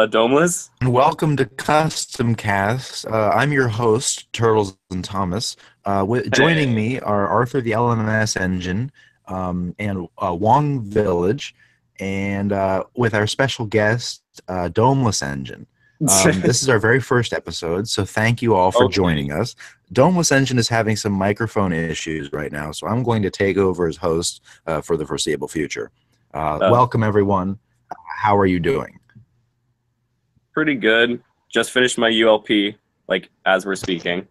Domeless? Welcome to CustomCast. I'm your host, Turtles and Thomas. Joining me are Arthur the LMS Engine and Wong Village, and with our special guest, Domeless Engine. This is our very first episode, so thank you all for joining us. Domeless Engine is having some microphone issues right now, so I'm going to take over as host for the foreseeable future. Welcome, everyone. How are you doing? Pretty good. Just finished my ULP, like, as we're speaking.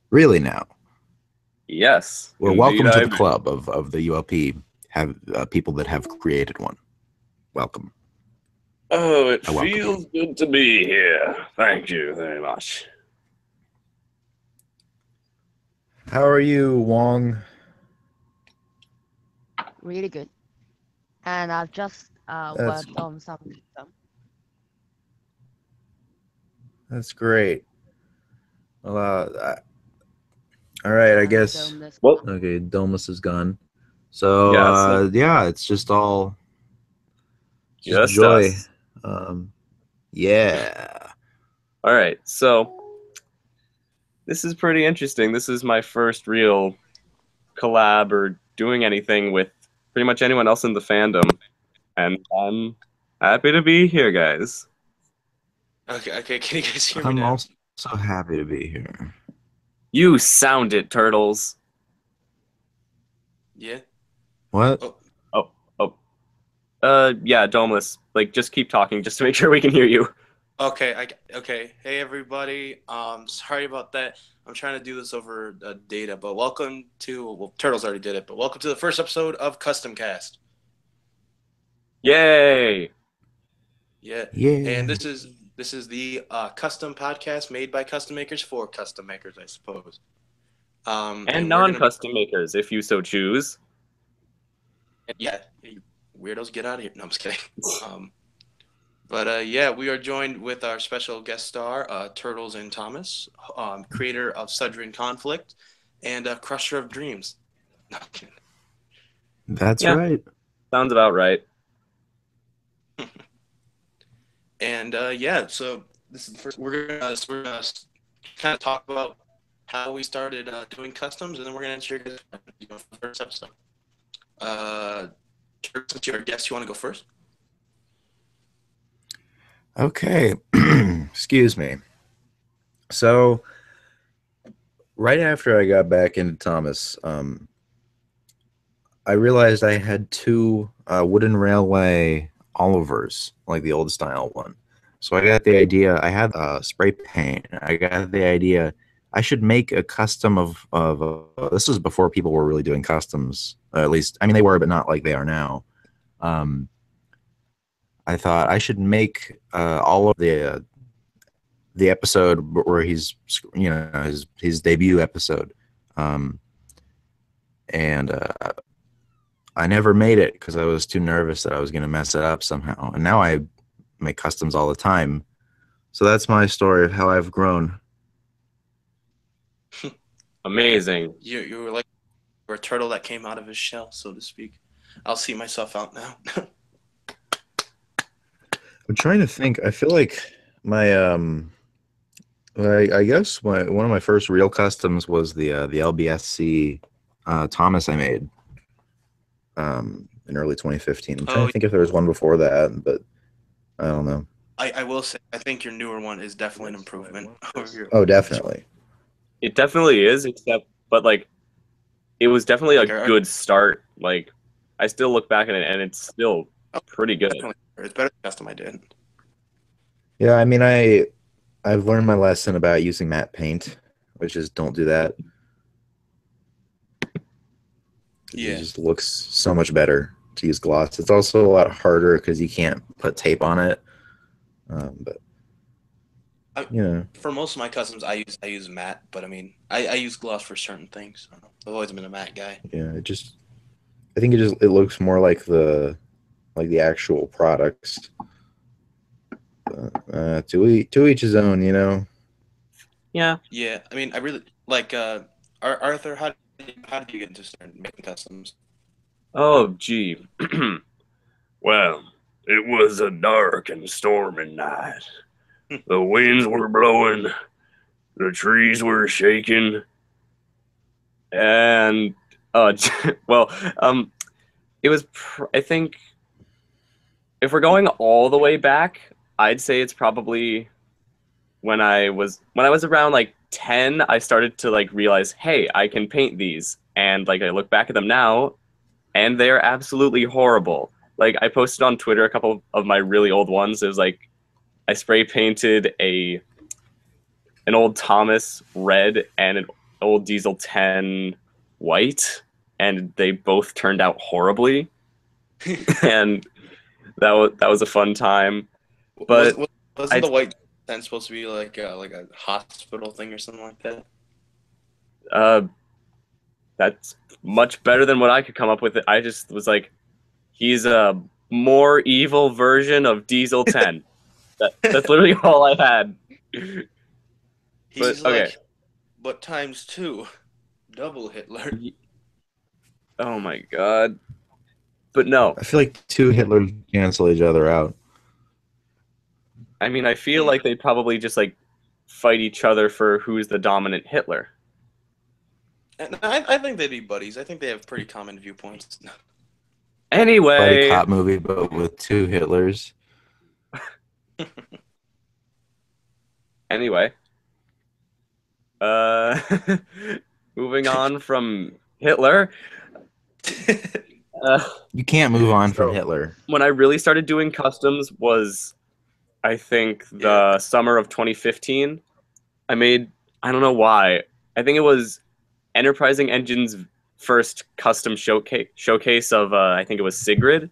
Really now? Yes. Well, welcome to the club of the ULP, have people that have created one. Welcome. Oh, it feels good to be here. Thank you very much. How are you, Wong? Really good. And I've just worked on some. That's great. Well, all right, I guess. Well, okay, Domus is gone. So, yeah, it's just all just joy. Us. Yeah. All right, so this is pretty interesting. This is my first real collab or doing anything with pretty much anyone else in the fandom, and I'm happy to be here, guys. Okay, can you guys hear me now? I'm also happy to be here. You sound it, Turtles. Yeah? What? Yeah, Domeless. Like, just keep talking just to make sure we can hear you. Okay, Hey, everybody. Sorry about that. I'm trying to do this over data, but welcome to, well, Turtles already did it, but welcome to the first episode of CustomCast. Yay! Yeah. Yeah. And this is the custom podcast made by custom makers for custom makers, I suppose. And non-custom makers, if you so choose. Yeah, you weirdos, get out of here. No, I'm just kidding. But yeah, we are joined with our special guest star, Turtles and Thomas, creator of Sudden Conflict and Crusher of Dreams. No, I'm kidding. That's right. Sounds about right. And yeah, so this is the first. We're gonna kind of talk about how we started doing customs, and then we're gonna answer your guys' for the first episode. Since you're a guest, you want to go first? Okay. Excuse me. So, right after I got back into Thomas, I realized I had two wooden railway Olivers, like the old style one. So I got the idea. I had spray paint. I got the idea I should make a custom of this was before people were really doing customs. At least, I mean, they were, but not like they are now. I thought I should make all of the episode where he's, you know, his debut episode, and I never made it because I was too nervous that I was going to mess it up somehow. And now I make customs all the time. So that's my story of how I've grown. Amazing. You were like a turtle that came out of his shell, so to speak. I'll see myself out now. I'm trying to think. I feel like my I guess one of my first real customs was the LBSC Thomas I made in early 2015. I'm trying to think if there was one before that, but I don't know. I will say I think your newer one is definitely an improvement over your. Oh, definitely. It definitely is, but like it was definitely a Like, good start. Like, I still look back at it, and it's still oh, pretty good. definitely. It's better than custom I did. Yeah, I mean, I've learned my lesson about using matte paint, which is don't do that. Yeah. It just looks so much better to use gloss. It's also a lot harder because you can't put tape on it. But you know, For most of my customs, I use matte, but I mean, I use gloss for certain things. I've always been a matte guy. yeah, I think it looks more like the actual products. To each his own, you know. Yeah. Yeah, I mean, I really like Arthur. How did you get into start making customs? Oh, gee. Well, it was a dark and stormy night. The winds were blowing, the trees were shaking, and well, it was. I think if we're going all the way back, I'd say it's probably when I was around like 10. I started to like realize, hey, I can paint these, and like I look back at them now, and they're absolutely horrible. Like I posted on Twitter a couple of my really old ones. It was like I spray painted an old Thomas red and an old Diesel 10 white, and they both turned out horribly. And that was a fun time. But Wasn't I the white tent supposed to be like a hospital thing or something like that? uh, that's much better than what I could come up with. I just was like, he's a more evil version of Diesel 10. That's literally all I had. But He's okay. like, but times two, double Hitler. Oh my god. But no, I feel like two Hitlers cancel each other out. I mean, I feel like they probably just like fight each other for who's the dominant Hitler. And I think they'd be buddies. I think they have pretty common viewpoints. Buddy Anyway, cop movie, but with two Hitlers. anyway, uh, moving on from Hitler. Uh, You can't move on from so Hitler. when I really started doing customs was, I think, Yeah. the summer of 2015. I made, I don't know why. I think it was Enterprising Engine's first custom showcase of I think it was Sigrid,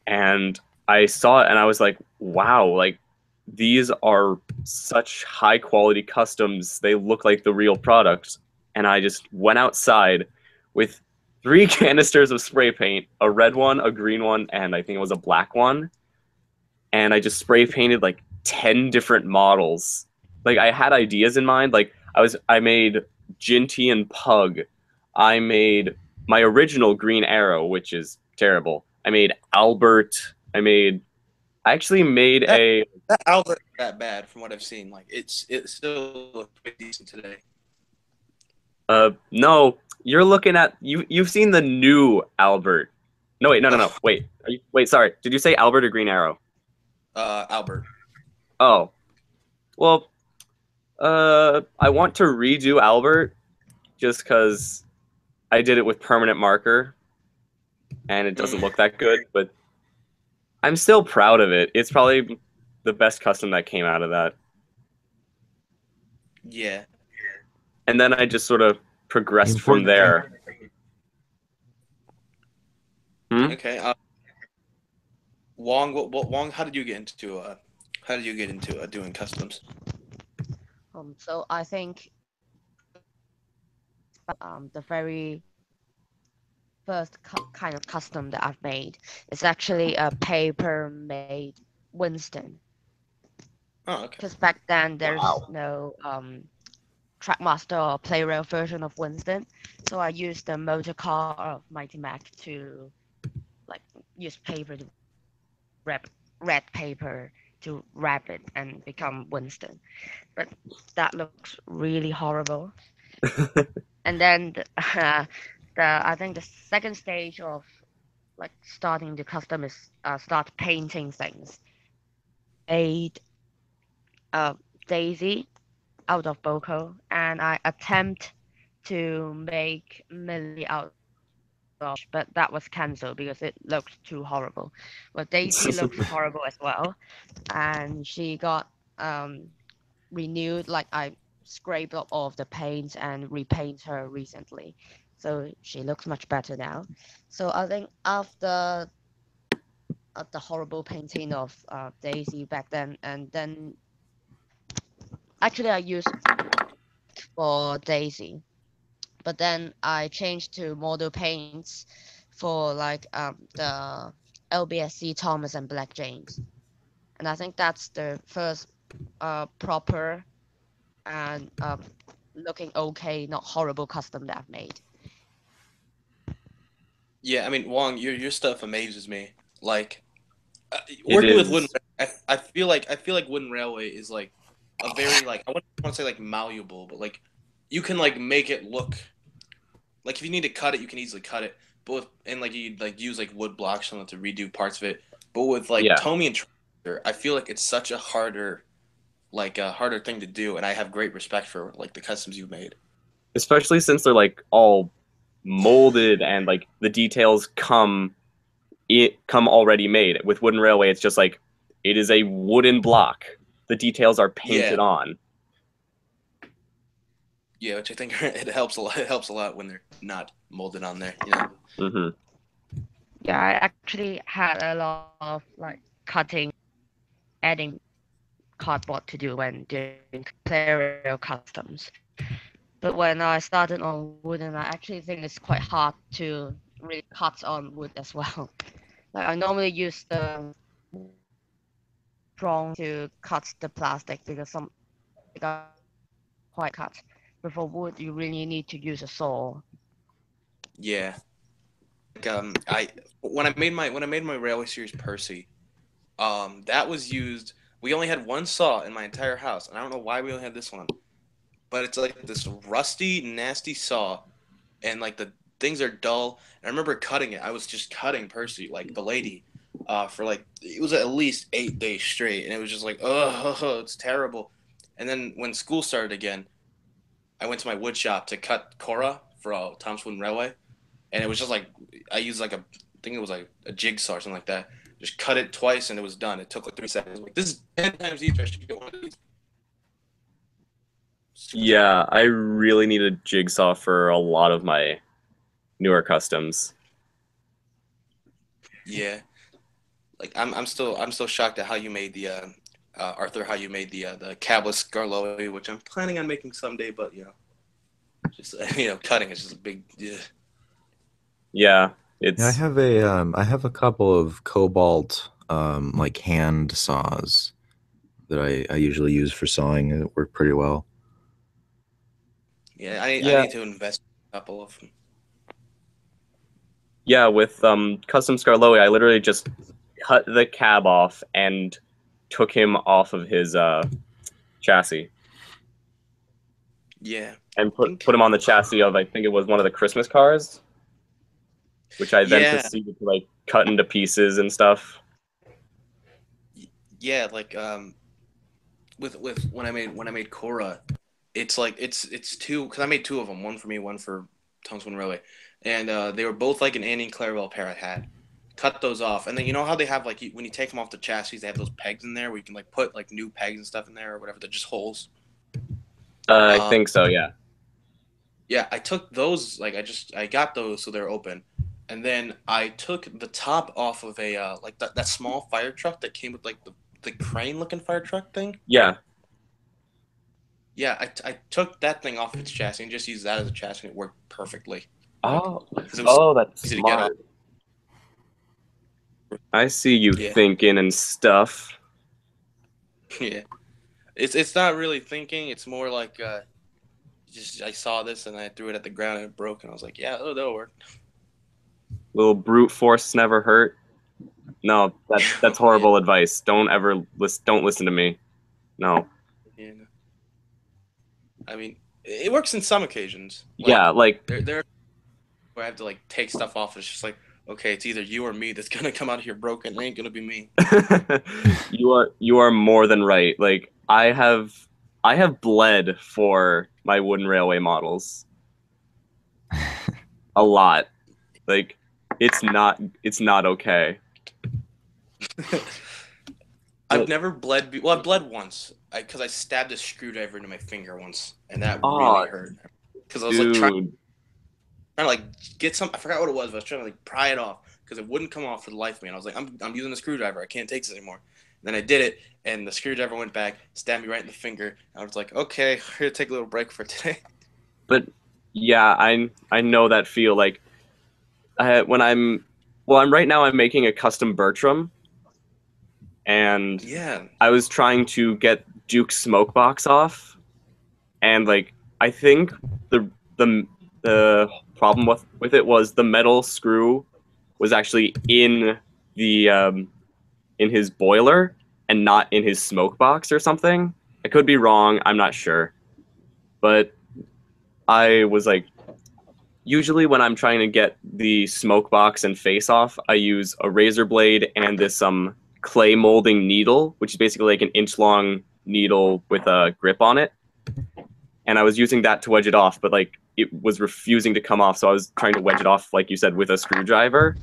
and I saw it and I was like, wow, like these are such high quality customs. They look like the real product. And I just went outside with 3 canisters of spray paint, a red one, a green one, and I think it was a black one. And I just spray painted like 10 different models. Like I had ideas in mind. Like I made Ginty and Pug. I made my original Green Arrow, which is terrible. I made Albert. I actually made a That Albert that bad from what I've seen. Like it still looks pretty decent today. no, you're looking at you've seen the new Albert. No wait, no. Wait, sorry. Did you say Albert or Green Arrow? Albert. Oh. Well, I want to redo Albert just cuz I did it with permanent marker and it doesn't look that good, but I'm still proud of it. It's probably the best custom that came out of that. Yeah. And then I just sort of progressed from there. Okay. Wong, Wong, how did you get into doing customs? So I think the very first kind of custom that I've made is actually a paper-made Winston. Oh, okay. Because back then there's no Trackmaster or Play-Rail version of Winston, so I used the motor car of Mighty Mac to like use paper to wrap red paper to wrap it and become Winston. But that looks really horrible. And then I think the second stage of like starting the custom is start painting things. Made Daisy out of Boko, and I attempt to make Millie out of, but that was cancelled because it looked too horrible. But Daisy looked horrible as well, and she got renewed. Like I scraped up all of the paints and repaint her recently, so she looks much better now. So I think after the horrible painting of Daisy back then, and then actually I used for Daisy, but then I changed to model paints for like the LBSC Thomas and Black James, and I think that's the first proper and looking okay, not horrible custom that I've made. Yeah, I mean, Wong, your stuff amazes me. Like It working with Wooden, is. I feel like Wooden Railway is like a very like I wouldn't want to say like malleable, but like you can like make it look like if you need to cut it, you can easily cut it. But with, and like you like use like wood blocks or something to redo parts of it. But with like Yeah. Tommy and Tractor, I feel like it's such a harder like a harder thing to do, and I have great respect for like the customs you've made. Especially since they're like all molded and like the details come already made. With Wooden Railway, it's just like it is a wooden block. The details are painted Yeah. on. Yeah, which I think it helps a lot. It helps a lot when they're not molded on there. You know. Mm-hmm. Yeah, I actually had a lot of like cutting, adding cardboard to do when doing player customs. But when I started on wooden, I actually think it's quite hard to really cut on wood as well. Like I normally use the prong to cut the plastic because some they got quite cut. But for wood, you really need to use a saw. Yeah. Like, I when I made my Railway Series Percy, that was used. We only had one saw in my entire house, and I don't know why we only had this one. But it's like this rusty, nasty saw, and like the things are dull. And I remember cutting it. I was just cutting Percy, like the lady, for like it was at least 8 days straight, and it was just like, oh, it's terrible. And then when school started again, I went to my wood shop to cut Cora for Tom's Wooden Railway, and it was just like I used like I think it was like a jigsaw or something like that. Just cut it twice and it was done. It took like 3 seconds. Like, this is 10 times easier. I should get one of these. Yeah, I really need a jigsaw for a lot of my newer customs. Yeah, like I'm still shocked at how you made the Arthur, how you made the cabless Garlowe, which I'm planning on making someday, but you know, just cutting is just a big. Yeah, it's Yeah, I have a couple of cobalt like hand saws that I usually use for sawing. It work pretty well. Yeah, I yeah, need to invest in a couple of them. yeah. With custom Scarlowe, I literally just cut the cab off and took him off of his chassis Yeah, and put him on the chassis of I think it was one of the Christmas cars, which I then yeah, proceeded to like cut into pieces and stuff. yeah. Like with when I made Cora, it's like it's two because I made two of them, one for me, one for Tom's Wooden Railway, and they were both like an Annie and Clarabelle pair I had. Cut those off, and then you know how they have like when you take them off the chassis, they have those pegs in there where you can like put like new pegs and stuff in there or whatever. They're just holes. I think so. Yeah. Yeah, I took those like I got those so they're open, and then I took the top off of a like that small fire truck that came with like the crane looking fire truck thing. Yeah. Yeah, I took that thing off its chassis and just used that as a chassis, and it worked perfectly. Oh, Because it was that's easy to get off. smart. I see you Yeah. thinking and stuff. Yeah, it's not really thinking. It's more like just I saw this and I threw it at the ground and it broke, and I was like, yeah, that'll work. Little brute force never hurt. No, that's horrible advice. Don't listen to me. No. Yeah. I mean, it works in some occasions. Yeah, like there where I have to like take stuff off. It's just like, okay, it's either you or me that's gonna come out of here broken. It ain't gonna be me. you are more than right. Like I have bled for my Wooden Railway models. a lot. Like, it's not okay. I've never bled. Well, I bled once because I stabbed a screwdriver into my finger once, and that really Oh, hurt. Because I was like trying dude. to like get some. I forgot what it was, but I was trying to like pry it off because it wouldn't come off for the life of me. And I was like, I'm using the screwdriver. I can't take this anymore. And then I did it, and the screwdriver went back, stabbed me right in the finger. I was like, okay, we're gonna take a little break for today. But yeah, I know that feel. Like, when I'm right now I'm making a custom Bertram, and Yeah. I was trying to get Duke's smoke box off, and like I think the the problem with it was the metal screw was actually in the in his boiler and not in his smoke box or something. I could be wrong. I'm not sure, but I was like, usually when I'm trying to get the smoke box and face off, I use a razor blade and this clay molding needle, which is basically like an inch long needle with a grip on it. And I was using that to wedge it off, but like it was refusing to come off, so I was trying to wedge it off, like you said, with a screwdriver.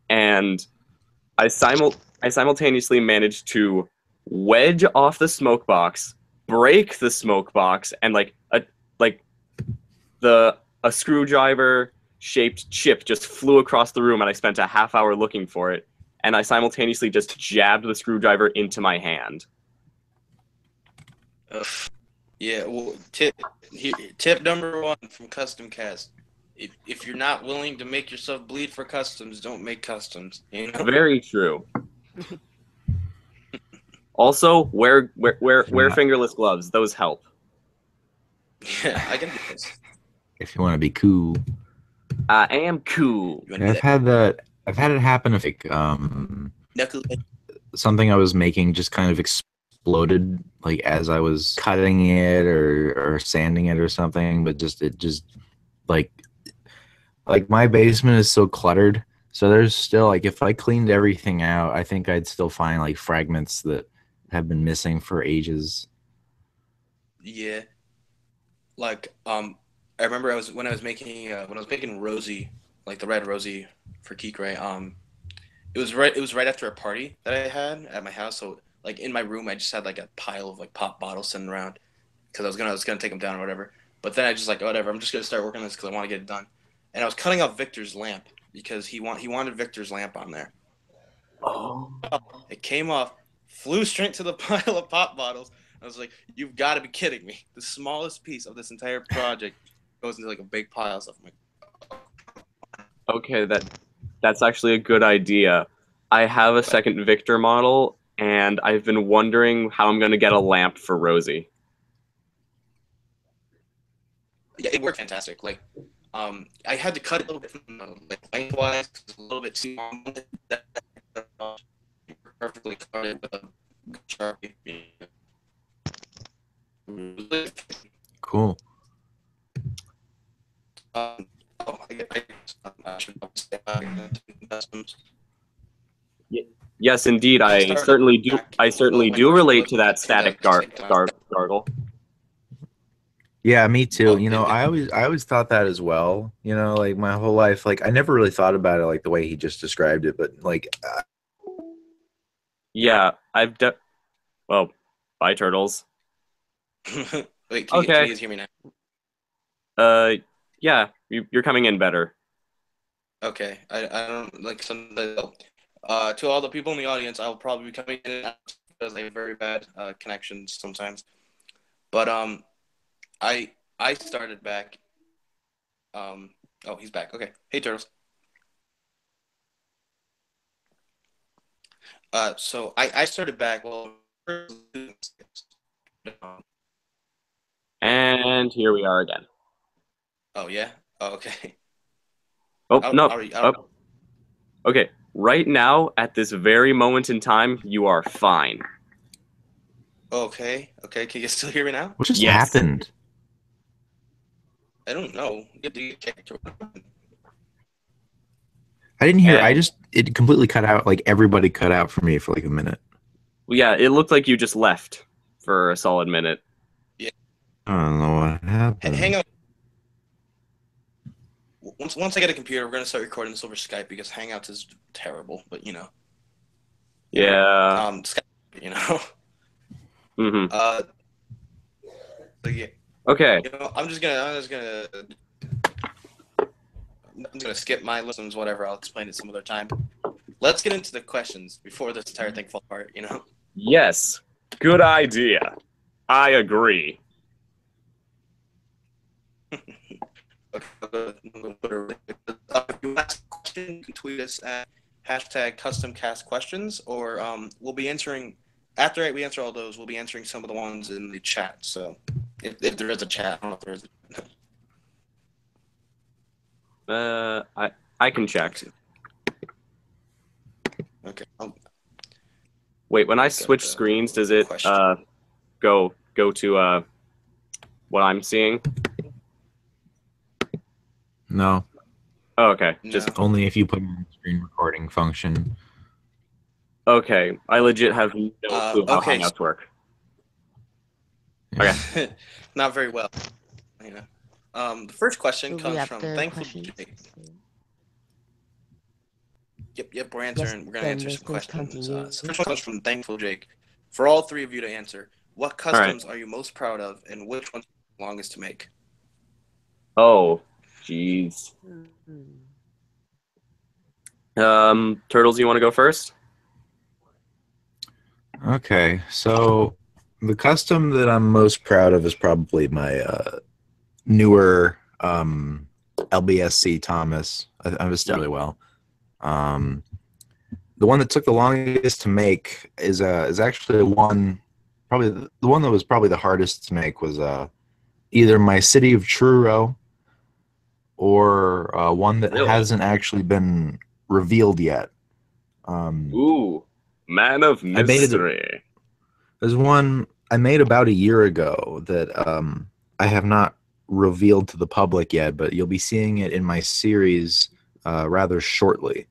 And I simultaneously managed to wedge off the smoke box, break the smoke box, and a screwdriver shaped chip just flew across the room, and I spent a half hour looking for it. And I simultaneously just jabbed the screwdriver into my hand. Yeah. Well, tip number 1 from CustomCast: if you're not willing to make yourself bleed for customs, don't make customs. You know. Very true. Also, wear fingerless gloves. Those help. Yeah, I can do this. If you want to be cool. I am cool. I've had it happen if something I was making just kind of exploded like as I was cutting it or sanding it or something, but it just like my basement is so cluttered, so there's still like if I cleaned everything out, I think I'd still find like fragments that have been missing for ages. Yeah. Like I remember when I was making Rosie, like the red Rosie for Kikray. It was right after a party that I had at my house. So like in my room, I just had like a pile of like pop bottles sitting around because I was gonna take them down or whatever. But then I just like whatever. I'm just gonna start working on this because I want to get it done. And I was cutting off Victor's lamp because he wanted Victor's lamp on there. Oh. It came off, flew straight to the pile of pop bottles. I was like, "You've got to be kidding me!" The smallest piece of this entire project goes into like a big pile of stuff. I'm like, Okay, that's actually a good idea. I have a second Victor model, and I've been wondering how I'm going to get a lamp for Rosie. yeah, it worked fantastic. Like, I had to cut it a little bit from like lengthwise, a little bit too long. Perfectly cut it with a Sharpie. Cool. Yes, indeed. I certainly do relate to that static gargle. Yeah, me too. Oh, You know, I always thought that as well. You know, like my whole life, like I never really thought about it like the way he just described it, but like Yeah, well, bye, Turtles. Wait, can you guys hear me now? Yeah, you're coming in better. Okay, I don't like some. To all the people in the audience, I will probably be coming in because I have very bad connections sometimes. But I started back. Oh, he's back. Okay, hey Turtles. So I started back. Well, And here we are again. oh yeah. Oh, okay. Oh, no. Okay, right now, at this very moment in time, you are fine. Okay. Can you still hear me now? what just Yes. happened? I don't know. I didn't hear. And- it completely cut out. Like everybody cut out for me for like a minute. Well, yeah, it looked like you just left for a solid minute. I don't know what happened. Hang on. once I get a computer, we're gonna start recording this over Skype because Hangouts is terrible. But Yeah. Skype, you know. Mm-hmm. So yeah, Okay. I'm just gonna skip my lessons, whatever. I'll explain it some other time. Let's get into the questions before this entire thing falls apart. Yes. Good idea. I agree. If you ask a question, you can tweet us at #CustomCastQuestions, or we'll be answering after we answer all those. We'll be answering some of the ones in the chat. So if there is a chat, I don't know if there is. I can check. Okay. Wait, when I switch screens, does it go to what I'm seeing? No. Oh, okay. No. Just Only if you put in the screen recording function. okay. I legit have no clue how okay. Hangouts work. Okay. Not very well. The first question Do we comes have from the Thankful questions? Jake. Yep, we're answering. We're gonna answer some questions. So the first one comes from Thankful Jake. For all three of you to answer, what customs are you most proud of, and which ones are the longest to make? Oh, jeez. Turtles, you want to go first? Okay, so the custom that I'm most proud of is probably my newer LBSC Thomas. I was still really well. The one that took the longest to make is actually probably the one that was probably the hardest to make was either my City of Truro or one that hasn't actually been revealed yet. Ooh, Man of Mystery. There's one I made about a year ago that I have not revealed to the public yet, but you'll be seeing it in my series rather shortly.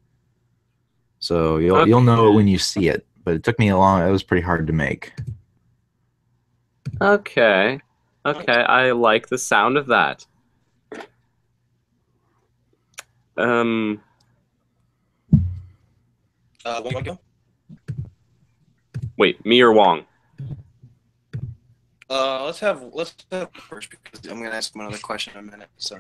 So you'll know it when you see it. But it took me a long. It was pretty hard to make. Okay. I like the sound of that. Want to go? Wait, me or Wong? Let's have first because I'm gonna ask him another question in a minute. So,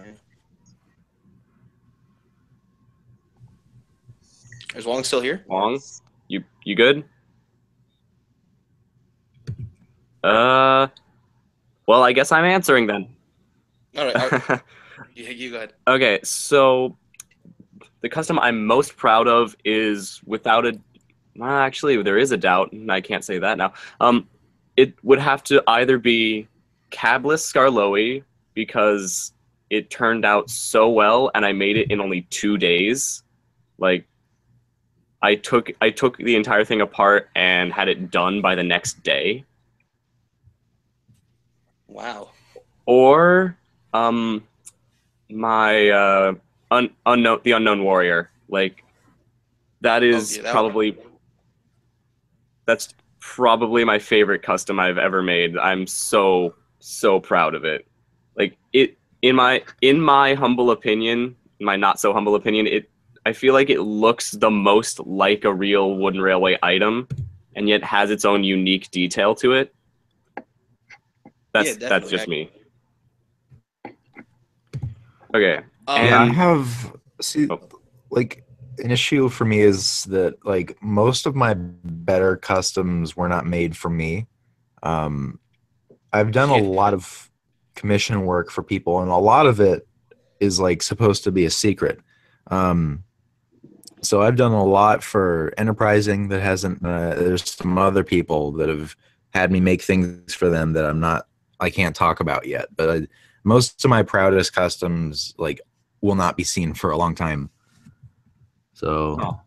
is Wong still here? Wong, you good? Well, I guess I'm answering then. All right. You go ahead. Okay, so the custom I'm most proud of is without a. Actually, there is a doubt, and I can't say that now. It would have to either be Cabless Skarloey because it turned out so well, and I made it in only 2 days. Like, I took the entire thing apart and had it done by the next day. Wow. Or my the Unknown Warrior. Like, that is that's probably my favorite custom I've ever made. I'm so proud of it. Like, it in my humble opinion, my not so humble opinion, I feel like it looks the most like a real wooden railway item, and yet has its own unique detail to it. That's just me. Okay. Yeah, I have like an issue for me is that like most of my better customs were not made for me. I've done a lot of commission work for people, and a lot of it is like supposed to be a secret. So I've done a lot for enterprising that hasn't. There's some other people that have had me make things for them that I can't talk about yet. But most of my proudest customs like will not be seen for a long time. So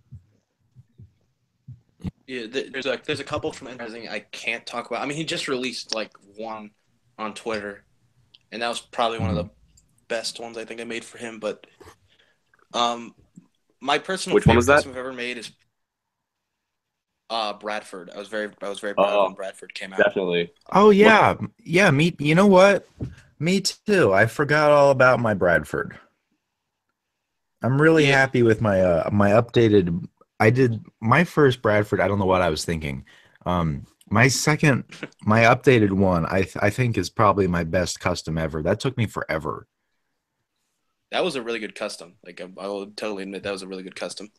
yeah, there's a couple from enterprising I can't talk about. I mean, he just released like one on Twitter, and that was probably one of the best ones I think I made for him. But my personal favorite custom I've ever made is Bradford. I was very proud when Bradford came out. Definitely. Oh yeah, me. You know what? Me too. I forgot all about my Bradford. I'm really Yeah. happy with my updated. I did my first Bradford. I don't know what I was thinking. My updated one, I think is probably my best custom ever. That took me forever. That was a really good custom. Like I will totally admit that was a really good custom.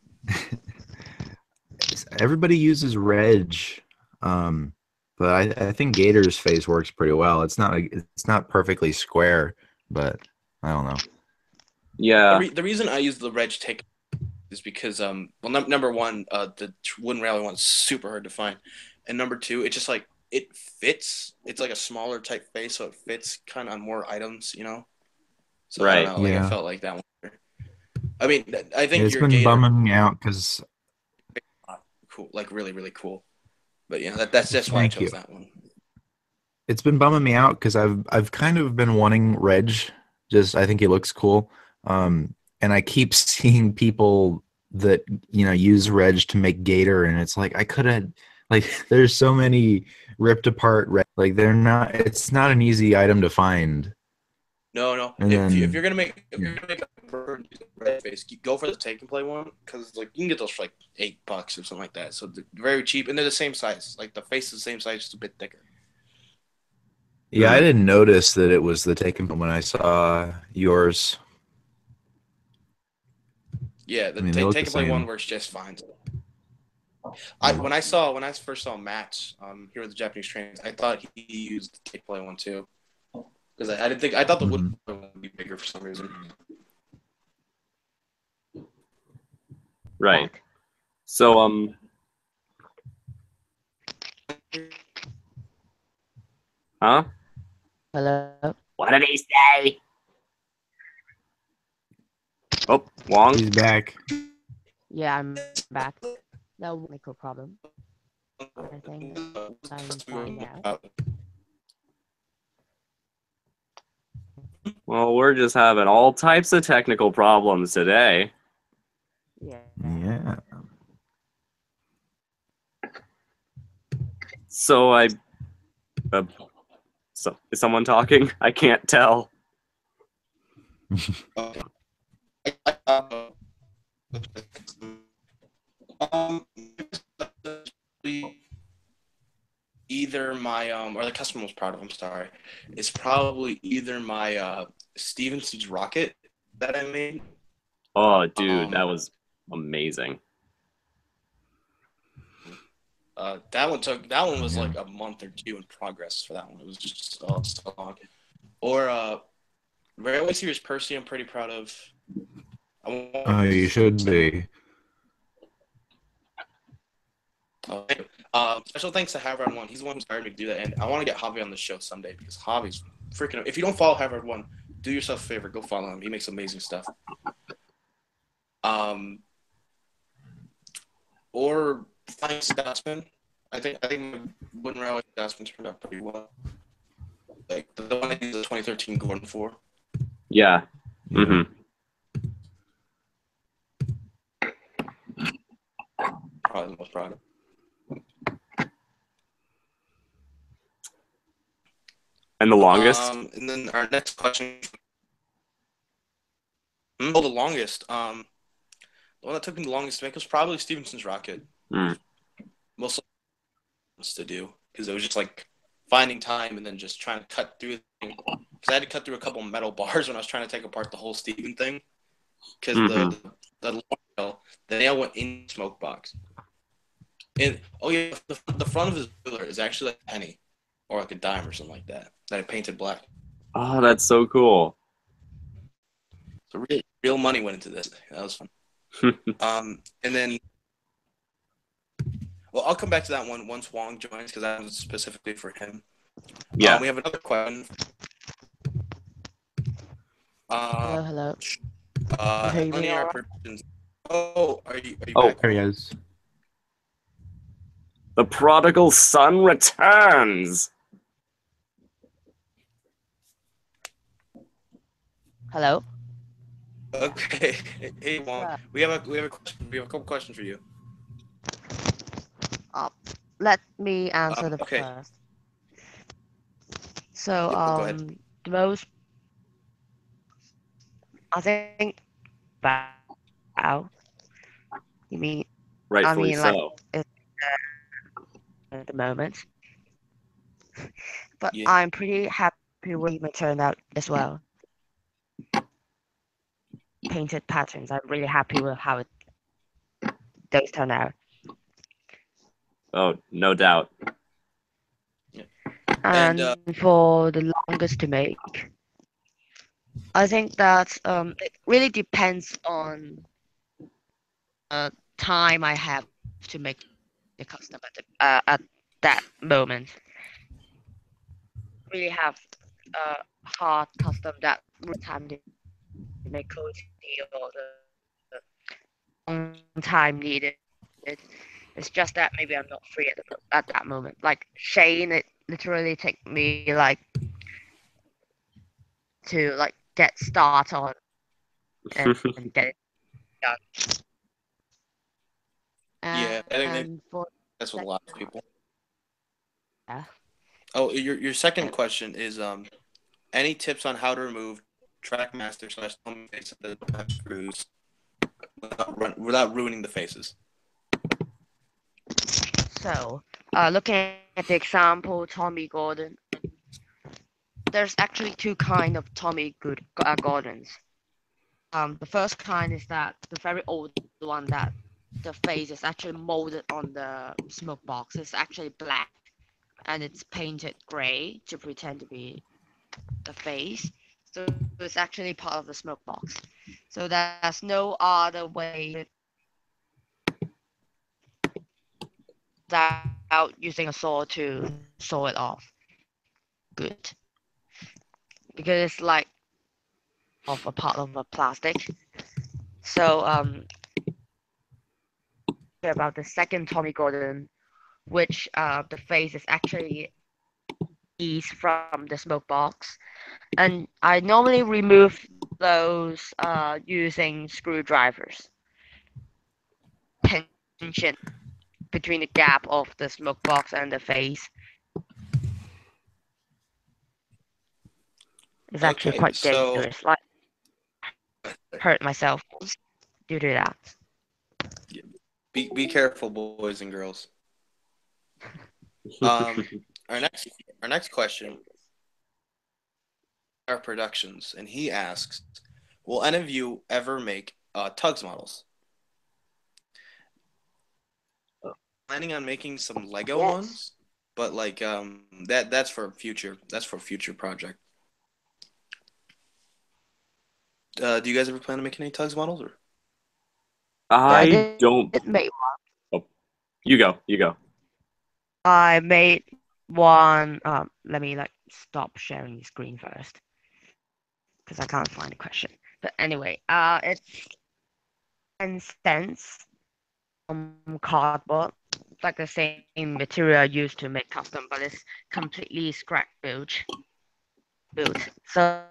Everybody uses Reg, but I think Gator's face works pretty well. It's not perfectly square, but I don't know. Yeah. The reason I use the Reg take is because number one, the wooden rally one's super hard to find, and number two, it's just like it fits. It's like a smaller type face, so it fits kind of on more items, you know. So I don't Right. know. Like I Yeah. felt like that one. I mean, I think It's your been Gator bumming me out because cool, like really really cool. But yeah, that's why I thank chose you. that one. It's been bumming me out because I've kind of been wanting Reg. Just I think he looks cool. And I keep seeing people that use Reg to make Gator, and it's like I could have like there's so many ripped apart Reg. Like they're not. It's not an easy item to find. No. And If then you're gonna make a bird red face, go for the take and play one because like you can get those for like $8 or something like that. So they're very cheap and they're the same size. Like the face is the same size, just a bit thicker. yeah, I didn't notice that it was the taken when I saw yours. Yeah, the I mean, they look take the and play one same. works just fine. Yeah. When I first saw Matt here with the Japanese trains, I thought he used the take play one too because I didn't think I thought the wood one would be bigger for some reason. Right. So huh? Hello. What did he say? Oh, Wong. He's back. Yeah, I'm back. No technical problem. I think I'm fine now. Well, we're just having all types of technical problems today. Yeah. Yeah. So so is someone talking? I can't tell. Either my or the customer was proud of. I'm sorry. It's probably either my Stevenson's rocket that I made. Oh, dude, that was amazing. That one was like a month or two in progress for that one. It was just so long. Or Railway Series Percy, I'm pretty proud of. Oh, you should be. Special thanks to Harvard One. He's the one who inspired me to do that, and I want to get Javi on the show someday because Javi's freaking. If you don't follow Harvard One, do yourself a favor, go follow him. He makes amazing stuff. Or Flying Scotsman. I think my Wooden Railway Scotsman turned out pretty well. Like the one that used the 2013 Gordon 4. Yeah. Mm-hmm. Probably the most proud of. And the longest? And then our next question. Oh, the longest. The one that took me the longest to make was probably Stevenson's rocket. Mostly to do because it was just like finding time and then just trying to cut through. Because I had to cut through a couple metal bars when I was trying to take apart the whole Steven thing. Because the nail went in the smoke box. And the front of his boiler is actually like a penny or like a dime or something like that I painted black. Oh, that's so cool. So real money went into this. That was fun. And then, well, I'll come back to that one once Wong joins because that was specifically for him. Yeah. We have another question. Hello. Any are predictions? Oh, are you Oh, back? There he is. The prodigal son returns. Hello. Okay. Hey, Wong. Yeah. We have a question. We have a couple questions for you. Let me answer the Okay. first. So Go ahead. the most I think bad out. You mean? Rightfully Like so. it's at the moment, but Yeah. I'm pretty happy with it turned out as well. Painted patterns. I'm really happy with how those turn out. Oh, no doubt. And And for the longest to make, I think that it really depends on time I have to make the custom at that moment. Really have a hard custom that time to make cozy or the long time needed. It's just that maybe I'm not free at that moment. Like Shane, it literally take me like to like get start on and get it done. yeah, I think And for that's what a lot of people. yeah. Oh, your second question is any tips on how to remove Trackmaster / Tommy face that don't have screws without ruining the faces? So, looking at the example, Tommy Gordon, there's actually two kind of Gordons. The first kind is that the very old one that the face is actually molded on the smoke box. It's actually black and it's painted gray to pretend to be the face. So it's actually part of the smoke box. So there's no other way without using a saw to saw it off. Good. Because it's like of a part of a plastic. So about the second Tommy Gordon, which the face is actually eased from the smoke box, and I normally remove those using screwdrivers. Tension between the gap of the smoke box and the face is actually Okay, quite so dangerous. Like hurt myself due to that. be careful, boys and girls. Um, our next question are productions, and he asks, "Will any of you ever make Tugs models? Planning on making some Lego Yes. ones, but like that's for future. That's for a future project. Do you guys ever plan to make any Tugs models? Or? I don't. Did make Oh, you go. You go. I made one. Let me like stop sharing the screen first because I can't find the question. But anyway, it's 10 cents from cardboard, like the same material used to make custom, but it's completely scrap built. So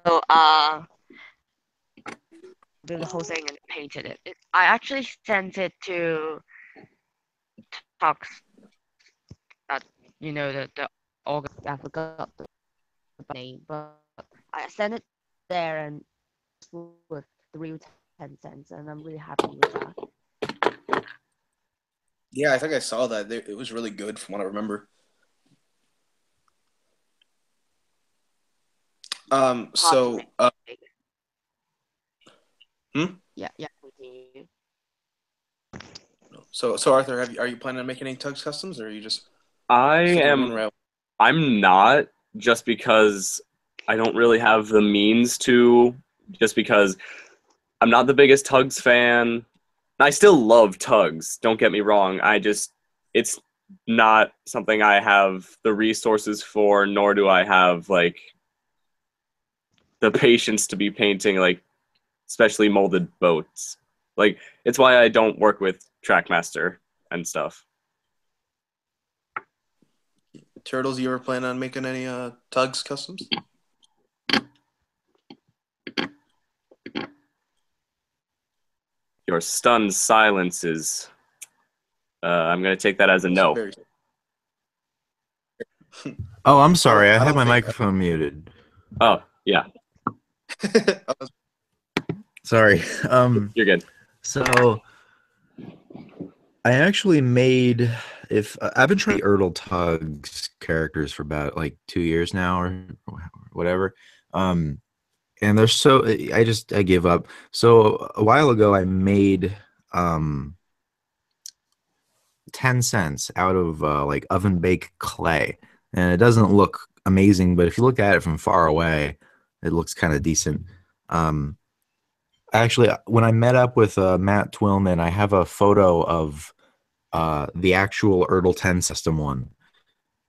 built the whole thing and painted it. I actually sent it to Tugs. You know the organ. I forgot the name, but I sent it there and with the real 10 cents, and I'm really happy with that. Yeah, I think I saw that. It was really good from what I remember. So, Yeah. So Arthur, are you planning on making any Tugs customs, or are you just I sticking one am. route? I'm not, just because I don't really have the means to. Just because I'm not the biggest Tugs fan. I still love Tugs. Don't get me wrong. It's not something I have the resources for, nor do I have like the patience to be painting like specially molded boats. Like, it's why I don't work with Trackmaster and stuff. Turtles, you ever plan on making any Tugs customs? Your stunned silence is. I'm going to take that as a no. Oh, I'm sorry. I I had don't my think microphone muted. Oh, yeah. Sorry. You're good. So I actually made if I've been trying Tugs characters for about like 2 years now or whatever. And they're so I give up. So a while ago I made um 10 cents out of like oven baked clay. And it doesn't look amazing, but if you look at it from far away, it looks kind of decent. Um Actually, when I met up with Matt Twillman, I have a photo of the actual 10 system one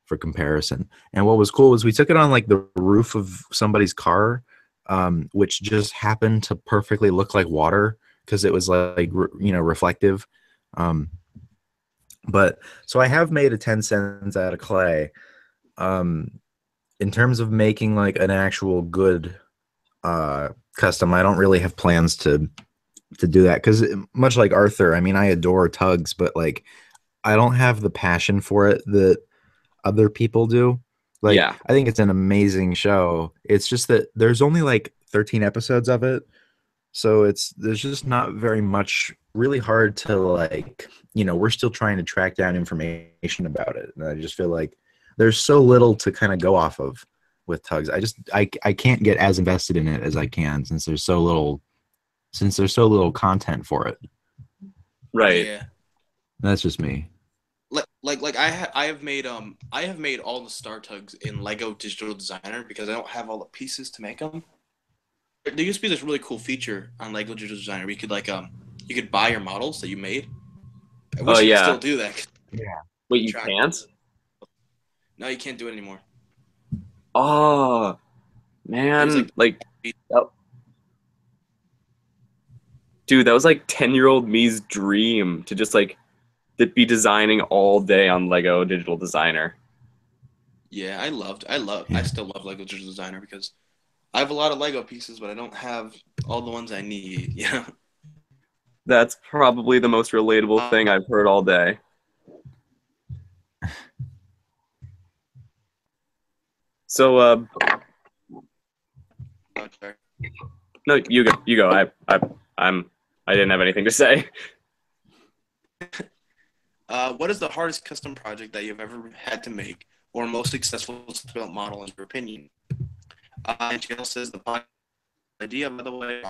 for comparison. And what was cool was we took it on like the roof of somebody's car, which just happened to perfectly look like water because it was like reflective. Um, but so I have made a 10 cents out of clay. Um, in terms of making like an actual good custom, I don't really have plans to do that because much like Arthur, I mean, I adore Tugs, but like I don't have the passion for it that other people do. Like, Yeah. I think it's an amazing show. It's just that there's only like 13 episodes of it. So there's just not very much really hard to like, we're still trying to track down information about it. And I just feel like there's so little to kind of go off of with Tugs. I can't get as invested in it as I can since there's so little content for it. Right. Yeah. That's just me. I have made all the Star Tugs in Lego Digital Designer because I don't have all the pieces to make them. There used to be this really cool feature on Lego Digital Designer where you could you could buy your models that you made. I wish you could yeah. still do that. Yeah. Wait, you can't? No, you can't do it anymore. Oh, It was man. Dude, that was like 10-year-old me's dream to just like be designing all day on Lego Digital Designer. Yeah, I still love Lego Digital Designer because I have a lot of Lego pieces, but I don't have all the ones I need. Yeah. That's probably the most relatable thing I've heard all day. So, Okay. no, you go. You go. I didn't have anything to say. What is the hardest custom project that you've ever had to make, or most successful built model in your opinion? And Jill says the idea, by the way.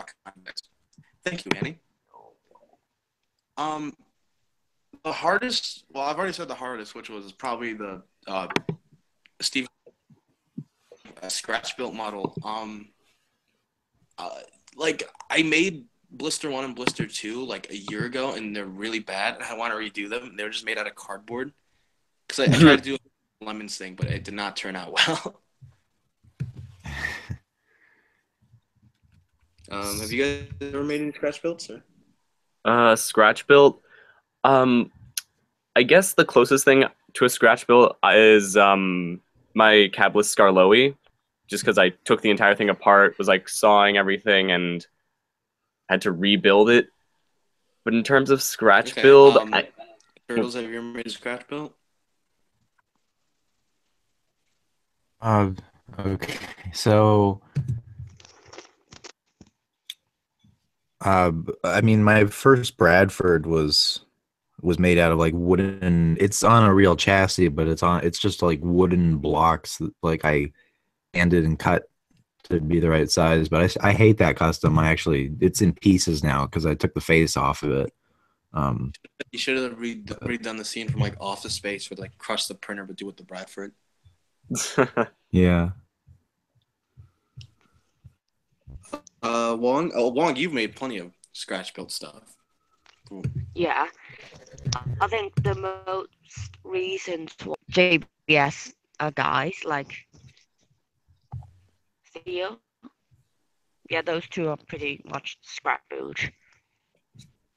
Thank you, Annie. The hardest. Well, I've already said the hardest, which was probably the Steve scratch built model. I made Blister 1 and Blister 2 like a year ago, and they're really bad, and I want to redo them. They were just made out of cardboard. Because I tried to do a Lemons thing, but it did not turn out well. Have you guys ever made any scratch builds? Or? Scratch built. I guess the closest thing to a scratch build is my cabless Scarloey, just because I took the entire thing apart, was like sawing everything, and had to rebuild it. But in terms of scratch build, Turtles, have you ever made a scratch build? Okay. So, I mean, my first Bradford was made out of like wooden. It's on a real chassis, but it's just like wooden blocks that like I sanded and cut to be the right size. But I hate that custom. It's in pieces now because I took the face off of it. You should have redone the scene from like Office Space with like crush the printer but do it with the Bradford. Yeah. Wong, you've made plenty of scratch built stuff. Cool. Yeah, I think the most recent JBS guys like Theo. Yeah, those two are pretty much scrap build.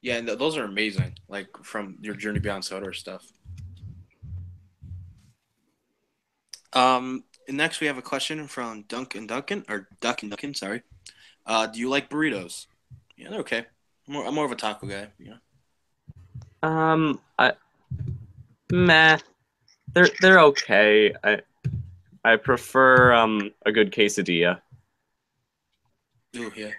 Yeah, and those are amazing. Like from your Journey Beyond Soda stuff. And next we have a question from Duncan, sorry. Do you like burritos? Yeah, they're okay. I'm more of a taco guy. Yeah. Meh. They're okay. I prefer a good quesadilla. Ooh, yeah.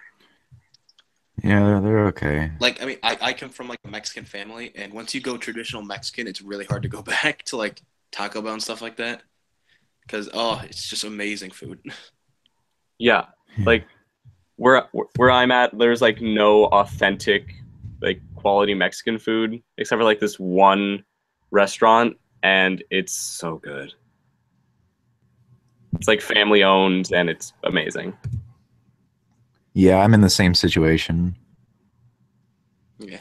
Yeah, they're okay. Like, I mean, I come from like a Mexican family, and once you go traditional Mexican, it's really hard to go back to like Taco Bell and stuff like that. Because it's just amazing food. Yeah, like where I'm at, there's like no authentic like quality Mexican food except for like this one restaurant, and it's so good. It's like family owned, and it's amazing. Yeah, I'm in the same situation. Yeah.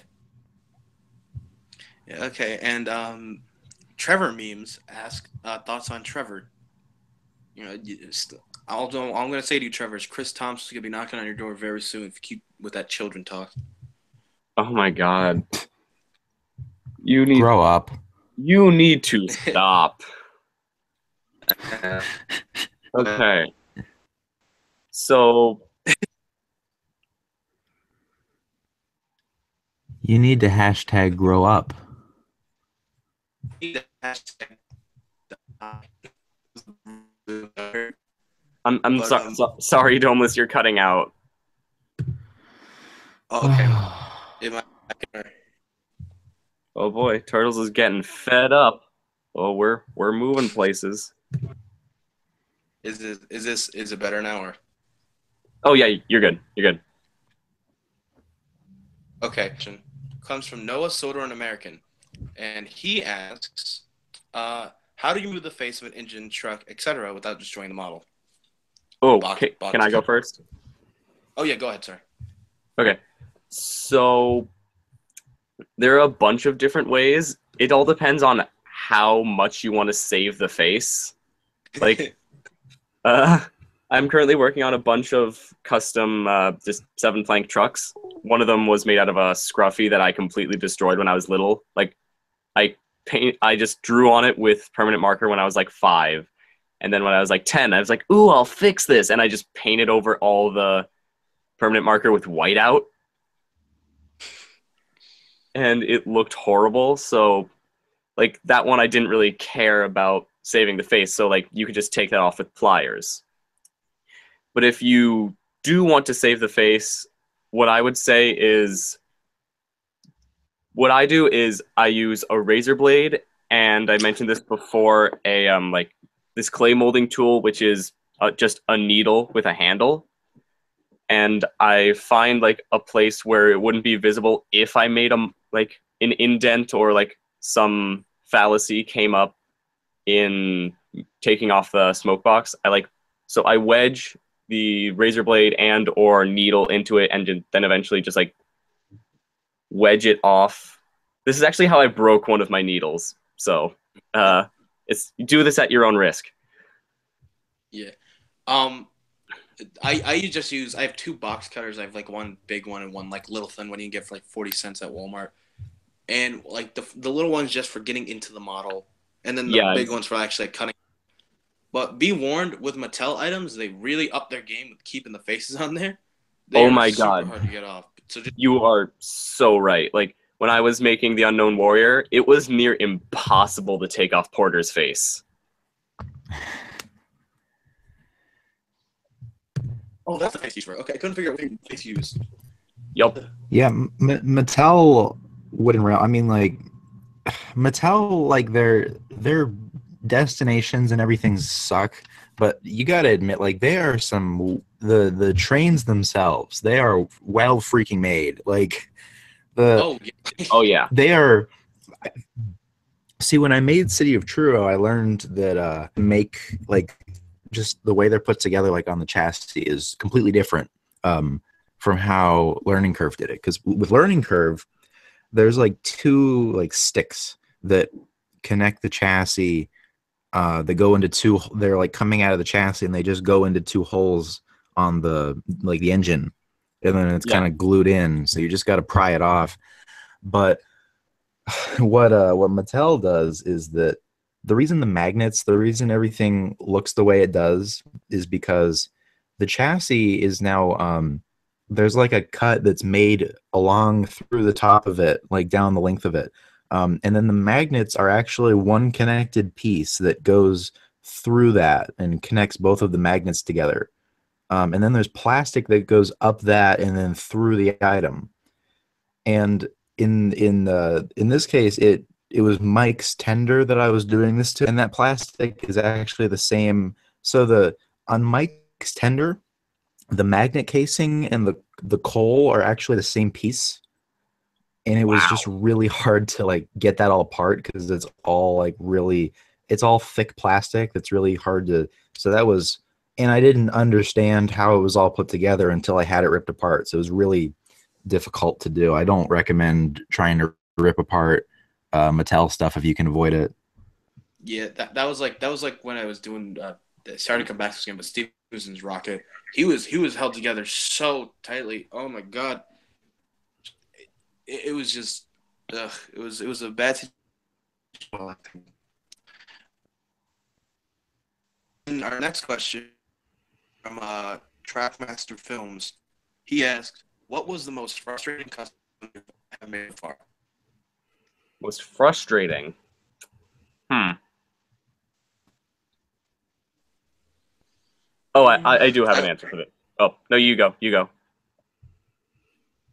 Yeah. Okay. And Trevor memes ask thoughts on Trevor. You know, although all I'm gonna say to you, Trevor, is Chris Thompson's gonna be knocking on your door very soon if you keep with that children talk. Oh my god. You need Grow up. You need to stop. Okay. So You need to hashtag grow up. I'm sorry, Domeless, you're cutting out. Okay. Oh boy, Turtles is getting fed up. Oh, we're moving places. Is it better now or? Oh yeah, you're good. You're good. Okay. Comes from Noah Soder, an American, and he asks, "How do you move the face of an engine, truck, etc., without destroying the model?" Oh, can I go first? Oh yeah, go ahead, sir. Okay, so there are a bunch of different ways. It all depends on how much you want to save the face. Like, I'm currently working on a bunch of custom just 7-plank trucks. One of them was made out of a scruffy that I completely destroyed when I was little. Like, I just drew on it with permanent marker when I was like 5. And then when I was like 10, I was like, ooh, I'll fix this. And I just painted over all the permanent marker with whiteout. And it looked horrible. So, like, that one I didn't really care about saving the face. So, like, you could just take that off with pliers. But if you do want to save the face, what I would say is, what I do is I use a razor blade, and I mentioned this before, like this clay molding tool, which is just a needle with a handle. And I find like a place where it wouldn't be visible if I made like an indent or like some fallacy came up in taking off the smoke box. So I wedge the razor blade and or needle into it, and then eventually just like wedge it off. This is actually how I broke one of my needles. So you do this at your own risk. Yeah. I have 2 box cutters. I have like one big one and one like little thin one you can get for like 40 cents at Walmart. And like the little one's just for getting into the model, and then the big one's for actually like, cutting. But be warned, with Mattel items, they really up their game with keeping the faces on there. Oh my god, super hard to get off. So you are so right. Like when I was making the Unknown Warrior, it was near impossible to take off Porter's face. Oh, that's the face you use for. Okay, I couldn't figure out what face you use. Yep. Yeah, Mattel wouldn't. I mean, like Mattel, like their destinations and everything suck. But you got to admit, like they are the trains themselves. They are well freaking made. Like oh yeah, they are. See, when I made City of Truro, I learned that make like just the way they're put together, like on the chassis, is completely different from how Learning Curve did it. Because with Learning Curve, there's like 2 like sticks that connect the chassis. They go into 2. They're like coming out of the chassis, and they just go into 2 holes on the engine, and then it's kind of glued in. So you just got to pry it off. But what Mattel does is that the reason everything looks the way it does is because the chassis is now there's like a cut that's made along through the top of it, like down the length of it. And then the magnets are actually one connected piece that goes through that and connects both of the magnets together. and then there's plastic that goes up that and then through the item. And in this case, it was Mike's tender that I was doing this to, and that plastic is actually the same. So on Mike's tender, the magnet casing and the coal are actually the same piece, and it was just really hard to like get that all apart because it's all like really, it's all thick plastic that's really hard to. So that was, and I didn't understand how it was all put together until I had it ripped apart. So it was really difficult to do. I don't recommend trying to rip apart Mattel stuff if you can avoid it. Yeah, that was like when I was doing starting to come back to this game, but Stevenson's Rocket. He was held together so tightly. Oh my god, it was just it was a bad situation. And our next question from Trackmaster Films. He asked, "What was the most frustrating custom you have made so far?" Most frustrating. Oh, I do have an answer for that. Oh, no, you go. You go.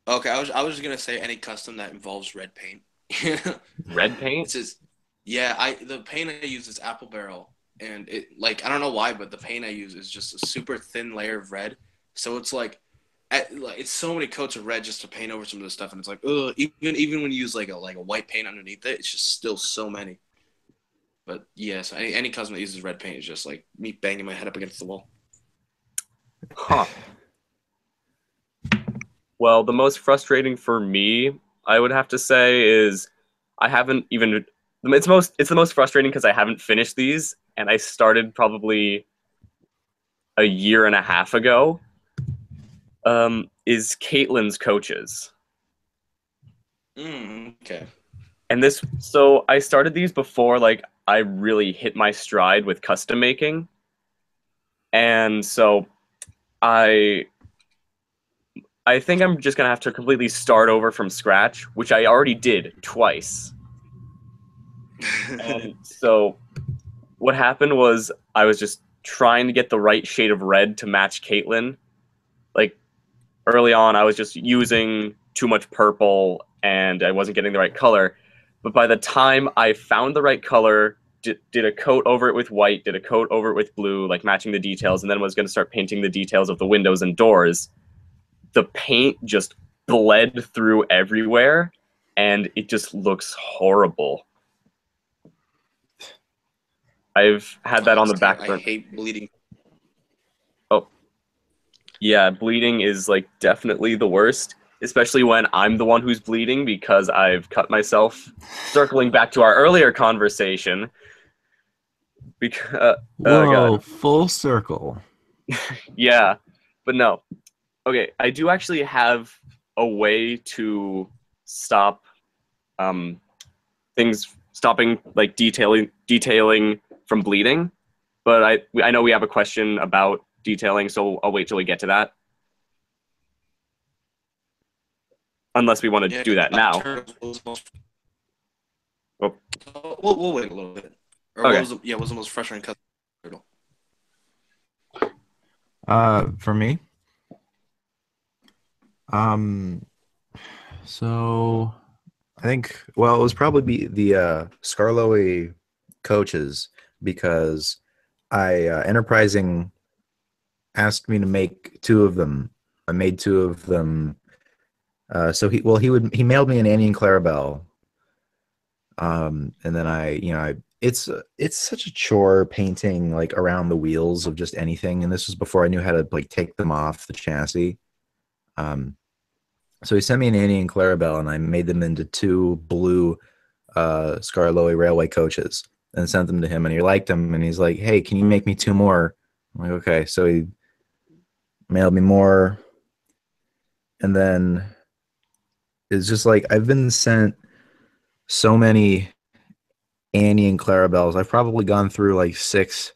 Okay, I was just gonna say any custom that involves red paint. Red paint? It's just, yeah, the paint I use is Apple Barrel, and it, like, I don't know why, but the paint I use is just a super thin layer of red. So it's like it's so many coats of red just to paint over some of the stuff, and it's like, ugh, even when you use like a white paint underneath it, it's just still so many. But yes, any custom that uses red paint is just like me banging my head up against the wall. Huh. Well, the most frustrating for me, I would have to say, is I haven't even. It's the most frustrating because I haven't finished these, and I started probably a year and a half ago. Is Caitlin's coaches. Okay. And so I started these before like I really hit my stride with custom making, and so I think I'm just gonna have to completely start over from scratch, which I already did twice. And so what happened was I was just trying to get the right shade of red to match Caitlin. Like early on, I was just using too much purple and I wasn't getting the right color. But by the time I found the right color, did a coat over it with white, did a coat over it with blue, like matching the details, and then was going to start painting the details of the windows and doors, the paint just bled through everywhere, and it just looks horrible. I've had that on the back burner. I hate bleeding. Oh, yeah, bleeding is like definitely the worst, especially when I'm the one who's bleeding because I've cut myself. Circling back to our earlier conversation, because Whoa, full circle. Yeah, but no. Okay, I do actually have a way to stop things stopping like detailing from bleeding, but I know we have a question about detailing, so I'll wait till we get to that. Unless we want to do that now. Oh. We'll wait a little bit. Or okay. What was the most frustrating custom turtle? For me? So I think, well, it was probably the Scarloey coaches, because Enterprising asked me to make two of them. I made two of them. So he mailed me an Annie and Clarabelle. And then it's such a chore painting like around the wheels of just anything. And this was before I knew how to like take them off the chassis. So he sent me an Annie and Clarabelle, and I made them into two blue Scarloey Railway coaches and sent them to him, and he liked them, and he's like, hey, can you make me two more? I'm like, okay. So he mailed me more, and then it's just like I've been sent so many Annie and Clarabelles. I've probably gone through like 6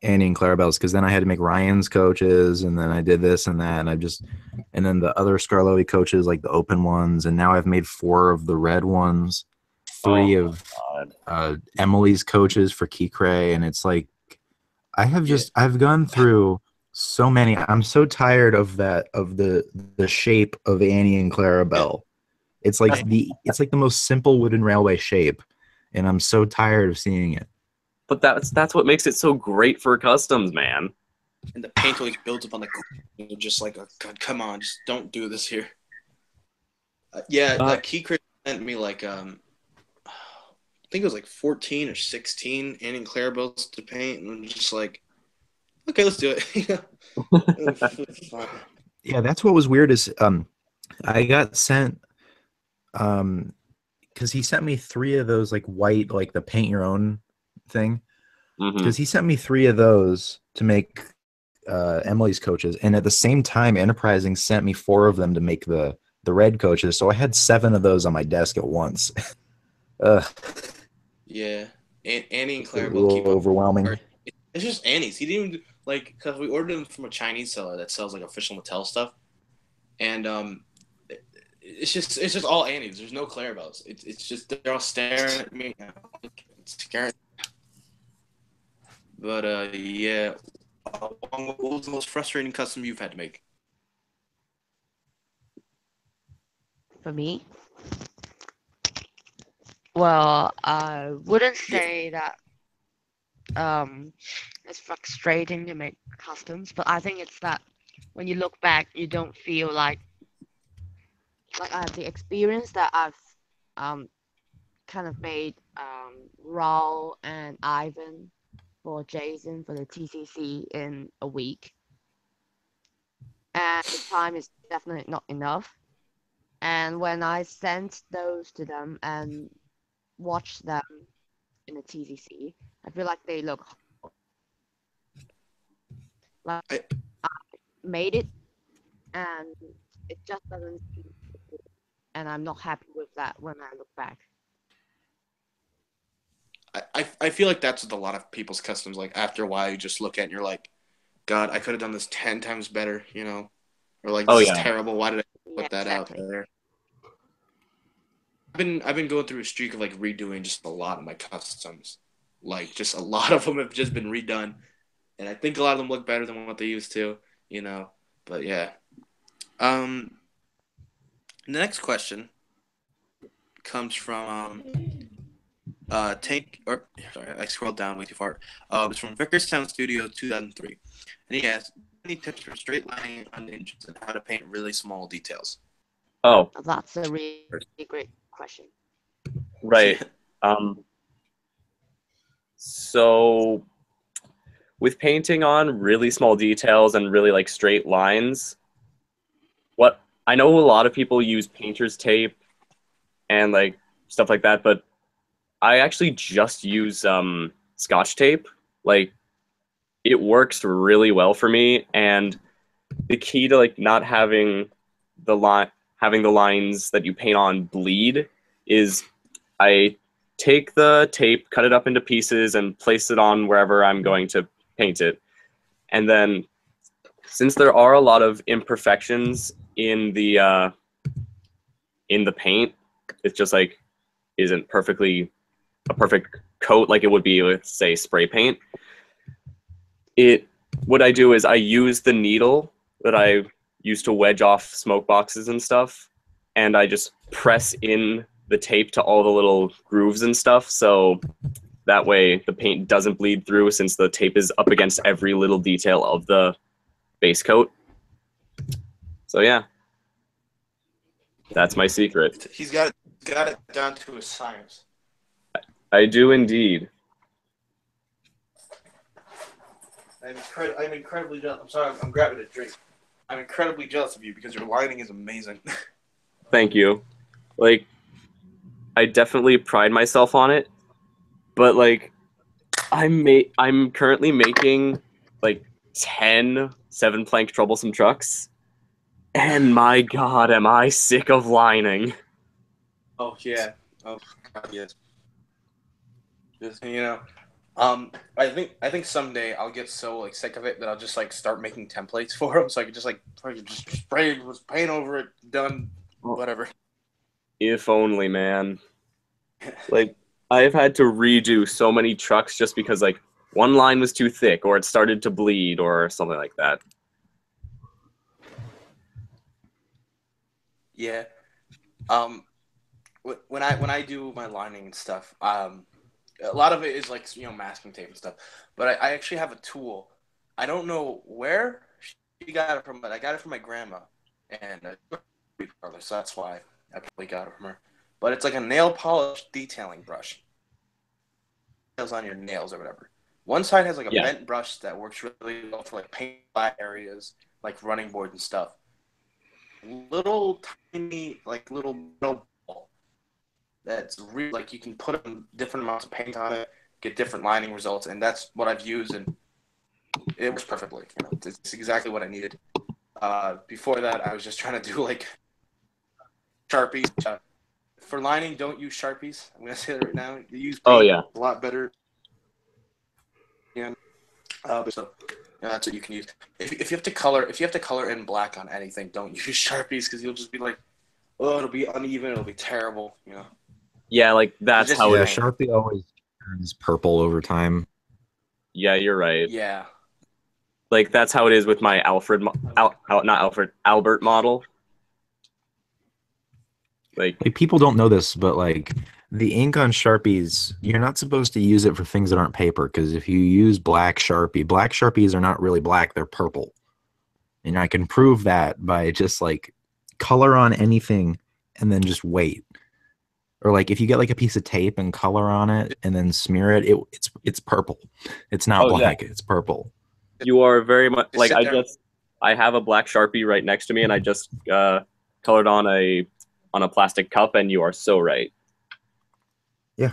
Annie and Clarabelles, because then I had to make Ryan's coaches, and then I did this and that, and then the other Scarloey coaches, like the open ones, and now I've made 4 of the red ones, 3 of Emily's coaches for Key Cray, and it's like I've gone through So many. I'm so tired of that, of the shape of Annie and Clarabelle. It's like the most simple wooden railway shape, and I'm so tired of seeing it. But that's what makes it so great for customs, man. And the paint always builds up on the corner. You're just like, oh, God, come on, just don't do this here. Key Chris sent me like I think it was like 14 or 16 Annie and Clarabelle's to paint, and I'm just like, okay, let's do it. Yeah, that's what was weird is I got sent because he sent me 3 of those like white, like the paint your own thing. Because he sent me 3 of those to make Emily's coaches, and at the same time, Enterprising sent me 4 of them to make the red coaches. So I had 7 of those on my desk at once. Yeah, Annie and Clarabelle Keep keep up. overwhelming. It's just Annie's. He didn't even like because we ordered them from a Chinese seller that sells like official Mattel stuff, and it's just all Annie's. There's no Clarabelles. It's just they're all staring at me. It's scaring. But yeah, what was the most frustrating custom you've had to make? For me, well, I wouldn't say that it's frustrating to make customs, but I think it's that when you look back, you don't feel like I have the experience that I've kind of made Raul and Ivan for Jason for the TCC in a week, and the time is definitely not enough. And when I sent those to them and watched them in the TCC, I feel like they look like I made it, and it just doesn't seem good. And I'm not happy with that when I look back. I feel like that's with a lot of people's customs. Like after a while, you just look at it and you're like, God, I could have done this 10 times better, you know? Or like, this is terrible. Why did I put that out there? I've been going through a streak of like redoing just a lot of my customs. Like just a lot of them have just been redone. And I think a lot of them look better than what they used to, you know? But yeah. The next question comes from I scrolled down way too far. It's from Vickerstown Studio 2003, and he asked, "Any tips for straight lining on engines and how to paint really small details?" Oh, that's a really great question. Right. So with painting on really small details and really like straight lines, what I know a lot of people use painter's tape and like stuff like that, but I actually just use Scotch tape. Like it works really well for me, and the key to like not having the lines that you paint on bleed is I take the tape, cut it up into pieces, and place it on wherever I'm going to paint it. And then, since there are a lot of imperfections in the paint, it's just like isn't perfectly a perfect coat like it would be with, say, spray paint. What I do is I use the needle that I use to wedge off smoke boxes and stuff, and I just press in the tape to all the little grooves and stuff, so that way the paint doesn't bleed through since the tape is up against every little detail of the base coat. So yeah, that's my secret. He's got it down to a science. I do indeed. I'm incredibly jealous. I'm sorry, I'm grabbing a drink. I'm incredibly jealous of you because your lighting is amazing. Thank you. Like, I definitely pride myself on it, but like, I'm currently making like 10 7-plank troublesome trucks, and my God, am I sick of lining. Oh yeah. Oh God, yes. Just I think someday I'll get so like sick of it that I'll just like start making templates for them, so I can just like just spray paint over it, done, whatever. If only, man. Like I've had to redo so many trucks just because like one line was too thick, or it started to bleed, or something like that. Yeah. When I do my lining and stuff, a lot of it is like masking tape and stuff. But I actually have a tool. I don't know where she got it from, but I got it from my grandma, and so that's why I probably got it from her. But it's like a nail polish detailing brush. Nails on your nails or whatever. One side has like a bent brush that works really well for like paint flat areas, like running boards and stuff. Little tiny little ball that's really like you can put different amounts of paint on it, get different lining results, and that's what I've used, and it works perfectly. It's exactly what I needed. Before that, I was just trying to do like Sharpies. For lining, don't use Sharpies. I'm gonna say that right now. You use paint a lot better. Yeah. So that's what you can use. If you have to color in black on anything, don't use Sharpies because you'll just be like, oh, it'll be uneven, it'll be terrible. Yeah, like that's how it is. Sharpie always turns purple over time. Yeah, you're right. Yeah. Like that's how it is with my Albert model. Like people don't know this, but like the ink on Sharpies, you're not supposed to use it for things that aren't paper, because if you use black Sharpies are not really black, they're purple. And I can prove that by just like color on anything and then just wait. Or like if you get like a piece of tape and color on it and then smear it, it's purple. It's not black, it's purple. You are very much like I have a black Sharpie right next to me, and I just colored on a plastic cup, and you are so right. Yeah.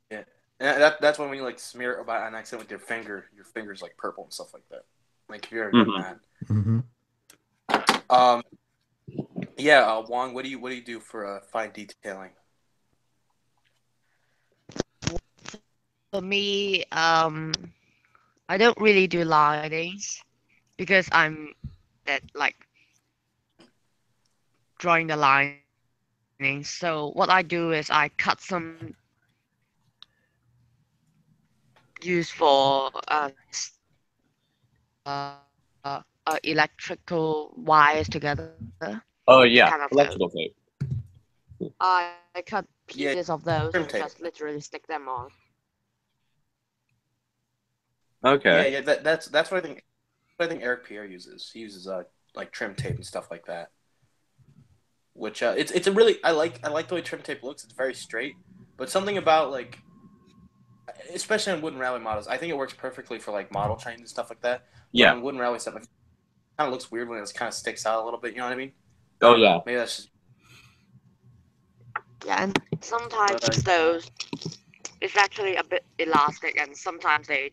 Yeah. And that's when you like smear it about an accident with your finger's like purple and stuff like that. Like if you're ever done that. Mm-hmm. Yeah, Wong, what do you do for fine detailing? For me, I don't really do linings because I'm at like drawing the lining. So what I do is I cut some use for electrical wires together. Oh yeah, Kind of electrical tape. I cut pieces of those and just literally stick them on. Okay. Yeah, that's what I think. What I think Eric Pierre uses. He uses like trim tape and stuff like that. Which it's a really I like the way trim tape looks. It's very straight, but something about like, especially on wooden rally models, I think it works perfectly for like model trains and stuff like that. Yeah. But on wooden rally stuff, it kind of looks weird when it kind of sticks out a little bit. You know what I mean? Oh yeah. Maybe that's just. Yeah, and sometimes those it's actually a bit elastic, and sometimes they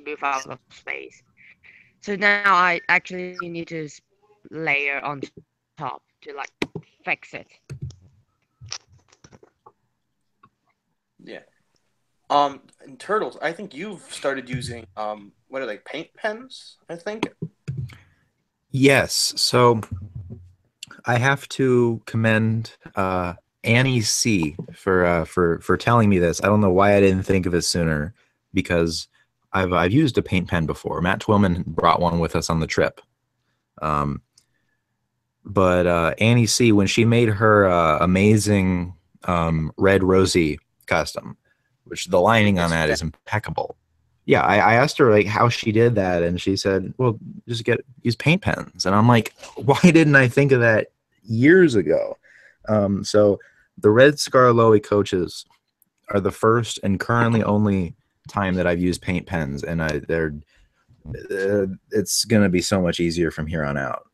move out of space. So now I actually need to layer on top to like fix it. Yeah. In Turtles, I think you've started using what are they, paint pens? I think. Yes. So I have to commend Annie C for telling me this. I don't know why I didn't think of it sooner, because I've used a paint pen before. Matt Twillman brought one with us on the trip. But Annie C, when she made her amazing red rosy custom, which the lining on that is impeccable. Yeah, I asked her like how she did that, and she said, "Well, just use paint pens." And I'm like, "Why didn't I think of that years ago?" So the Red Scarloey coaches are the first and currently only time that I've used paint pens, and it's gonna be so much easier from here on out.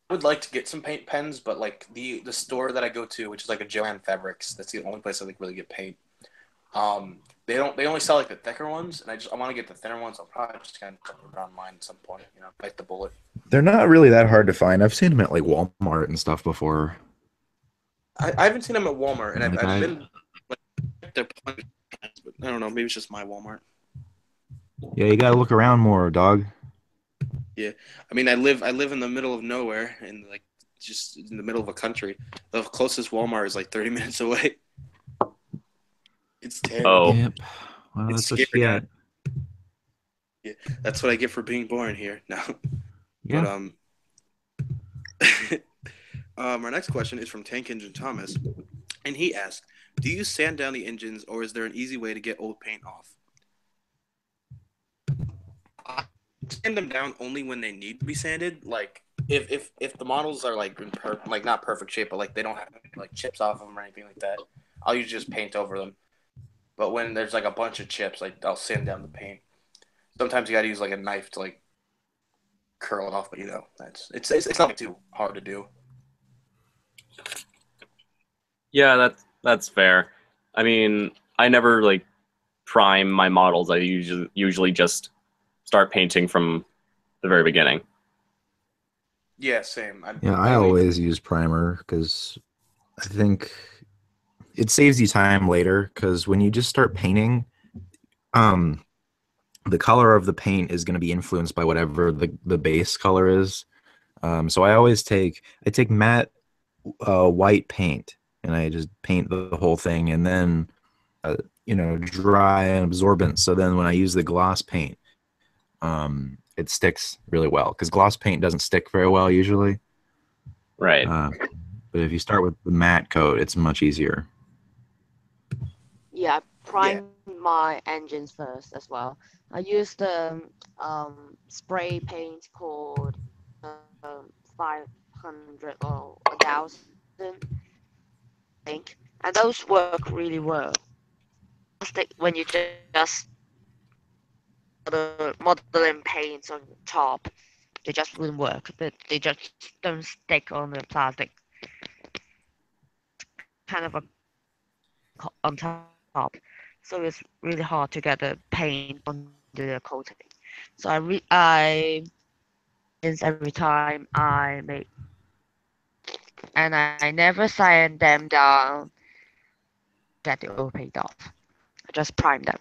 I would like to get some paint pens, but like the store that I go to, which is like a Joanne Fabrics, that's the only place I think really get paint. They only sell like the thicker ones, and I want to get the thinner ones. I'll probably just kind of put it on mine at some point, bite the bullet. They're not really that hard to find. I've seen them at like Walmart and stuff before. I haven't seen them at Walmart, and I've been like, they're but I don't know, maybe it's just my Walmart. Yeah, you gotta look around more, dog. Yeah, I mean, I live in the middle of nowhere, and like just in the middle of a country. The closest Walmart is like 30 minutes away. It's terrible. Oh, Yep. Well, It's that's what scary, you guys. get. Yeah, that's what I get for being born here. No, but Yeah. our next question is from Tank Engine Thomas, and he asked, "Do you sand down the engines, or is there an easy way to get old paint off?" I sand them down only when they need to be sanded. Like if the models are like in like not perfect shape, but like they don't have like chips off them or anything like that, I'll usually just paint over them. But when there's like a bunch of chips, like I'll sand down the paint. Sometimes you got to use like a knife to like curl it off, but it's not too hard to do. yeah, that's fair. I mean, I never like prime my models. I usually just start painting from the very beginning. Yeah, same. Yeah, I I only always use primer because I think it saves you time later. Because when you just start painting, um, the color of the paint is going to be influenced by whatever the base color is. So I take matte white paint and I just paint the whole thing, and then dry and absorbent. So then when I use the gloss paint, it sticks really well because gloss paint doesn't stick very well usually. Right. But if you start with the matte coat, it's much easier. Yeah, I prime my engines first as well. I use the spray paint called 500 or 1000, I think, and those work really well. When you just the modeling paints on top, they just wouldn't work. They just don't stick on the plastic, kind of a on top. So it's really hard to get the paint onto the coating. So I since every time I make, and I never sand them down, get the oil paint off. I just prime them.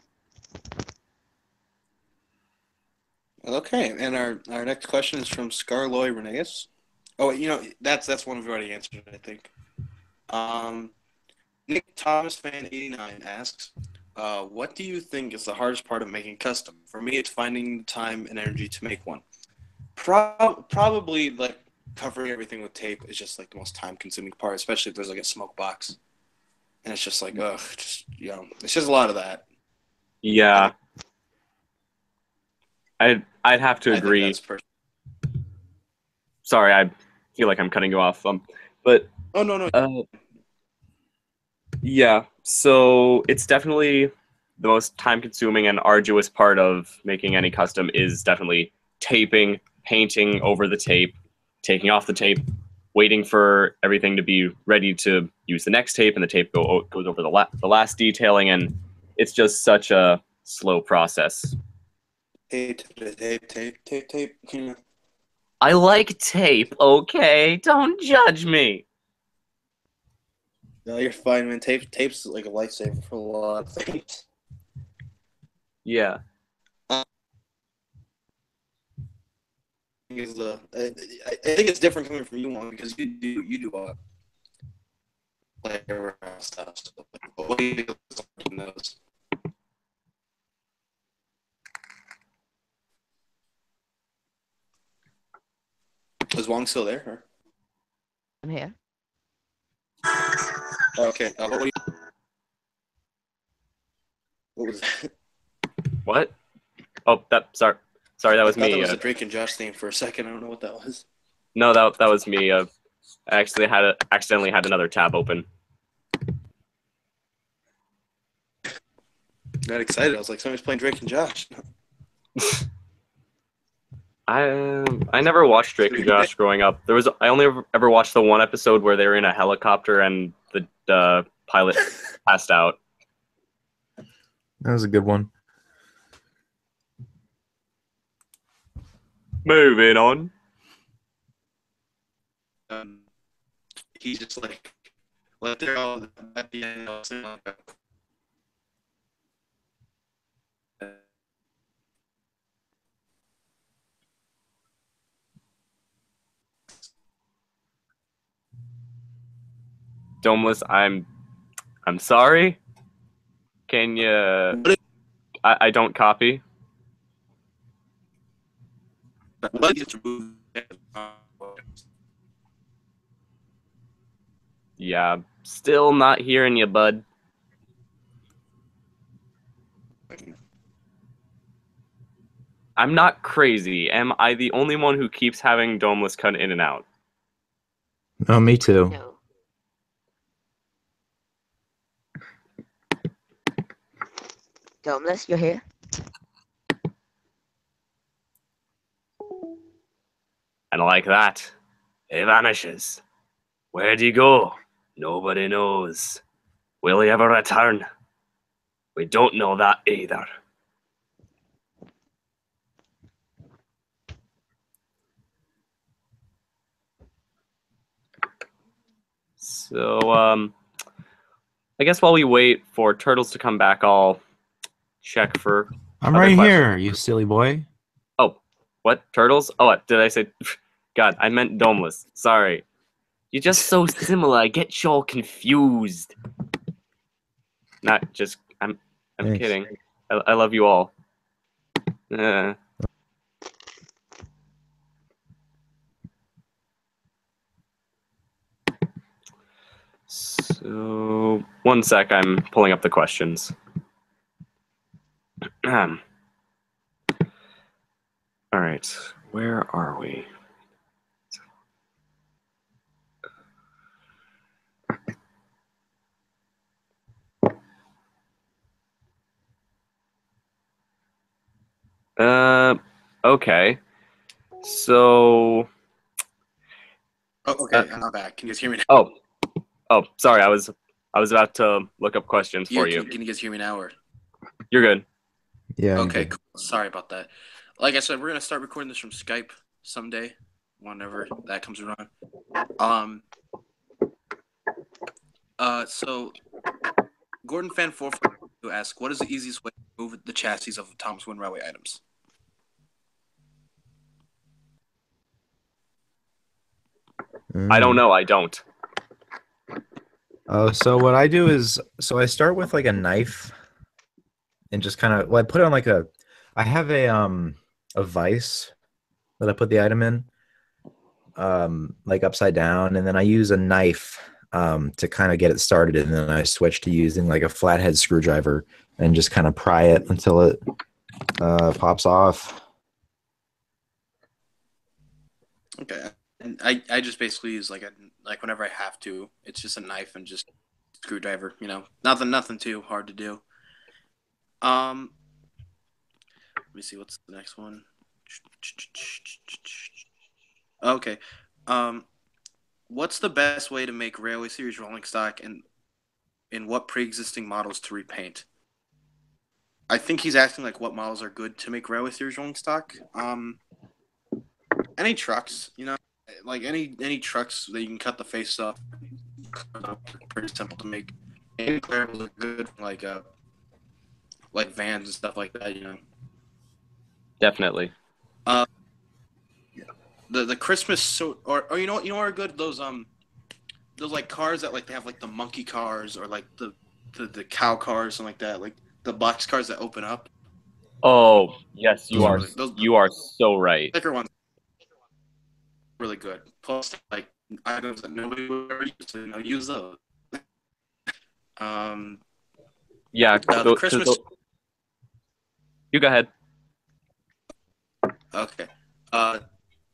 Okay, and our next question is from Scarloy Renegas. Oh, that's one we've already answered, I think. Nick Thomas fan 89 asks, "What do you think is the hardest part of making custom? For me, it's finding the time and energy to make one. Probably like covering everything with tape is just like the most time consuming part, especially if there's like a smoke box, and it's just like it's just a lot of that. Yeah, I'd have to I think agree. that's personal. Sorry, I feel like I'm cutting you off. But Oh no. yeah, so it's definitely the most time-consuming and arduous part of making any custom is definitely taping, painting over the tape, taking off the tape, waiting for everything to be ready to use the next tape, and the tape goes over the last detailing, and it's just such a slow process. Tape. I like tape, okay? Don't judge me. No, you're fine, man. Tape's like a lifesaver for a lot of things. Yeah. I think it's different coming from you, one, because you do player stuff. So, what do you think of those? Is Wong still there? Or? I'm here. Okay. What was that? What? Oh, sorry, that was I thought me. that was a Drake and Josh theme for a second. I don't know what that was. No, that was me. I actually accidentally had another tab open. Not excited. I was like, somebody's playing Drake and Josh. I never watched Drake and Josh growing up. I only ever watched the one episode where they were in a helicopter and the pilot passed out. That was a good one. Moving on. He's just like, well, they're all at the end. Domeless, I'm sorry. Can you? I don't copy. What is removed? Yeah, still not hearing you, bud. I'm not crazy. Am I the only one who keeps having Domeless cut in and out? Oh, me too. No. Domeless, you're here? And like that, he vanishes. Where'd he go? Nobody knows. Will he ever return? We don't know that either. So, I guess while we wait for Turtles to come back, I'll check for I'm other right questions. here, you silly boy. Oh, what? Turtles? Oh, what? Did I say? God, I meant Domeless. Sorry. You're just so similar. I get you all confused. Not just. I'm Thanks. kidding. I love you all. Uh. So, one sec. I'm pulling up the questions. All right. Where are we? Okay. So, Oh, okay, I'm back. Can you guys hear me now? oh, sorry. I was about to look up questions for you. Can you guys hear me now? Or You're good. Yeah. okay, cool. Sorry about that. Like I said, we're gonna start recording this from Skype someday, whenever that comes around. So Gordon Fan 442 asks, "What is the easiest way to move the chassis of Thomas Wind Railway items?" I don't know. I don't. Oh, so what I do is, I start with like a knife, and just kind of, well, I put it on like I have a vise that I put the item in, like upside down, and then I use a knife to kind of get it started, and then I switch to using like a flathead screwdriver and just kind of pry it until it pops off. Okay, and I just basically use like whenever I have to, it's just a knife and just screwdriver. Nothing too hard to do. Let me see what's the next one. Okay, what's the best way to make Railway Series rolling stock, and in what pre-existing models to repaint? I think he's asking like what models are good to make Railway Series rolling stock. Any trucks, like any trucks that you can cut the face off, pretty simple to make. Any players look good, like vans and stuff like that. Definitely. The Christmas or what are good, those like cars that like they have like the monkey cars, or like the cow cars, something like that, like the box cars that open up. Oh, yes, you are. Those You are so right. thicker ones, really good. Plus, like items that nobody would ever use, so use those. Yeah. The Christmas. You go ahead. Okay.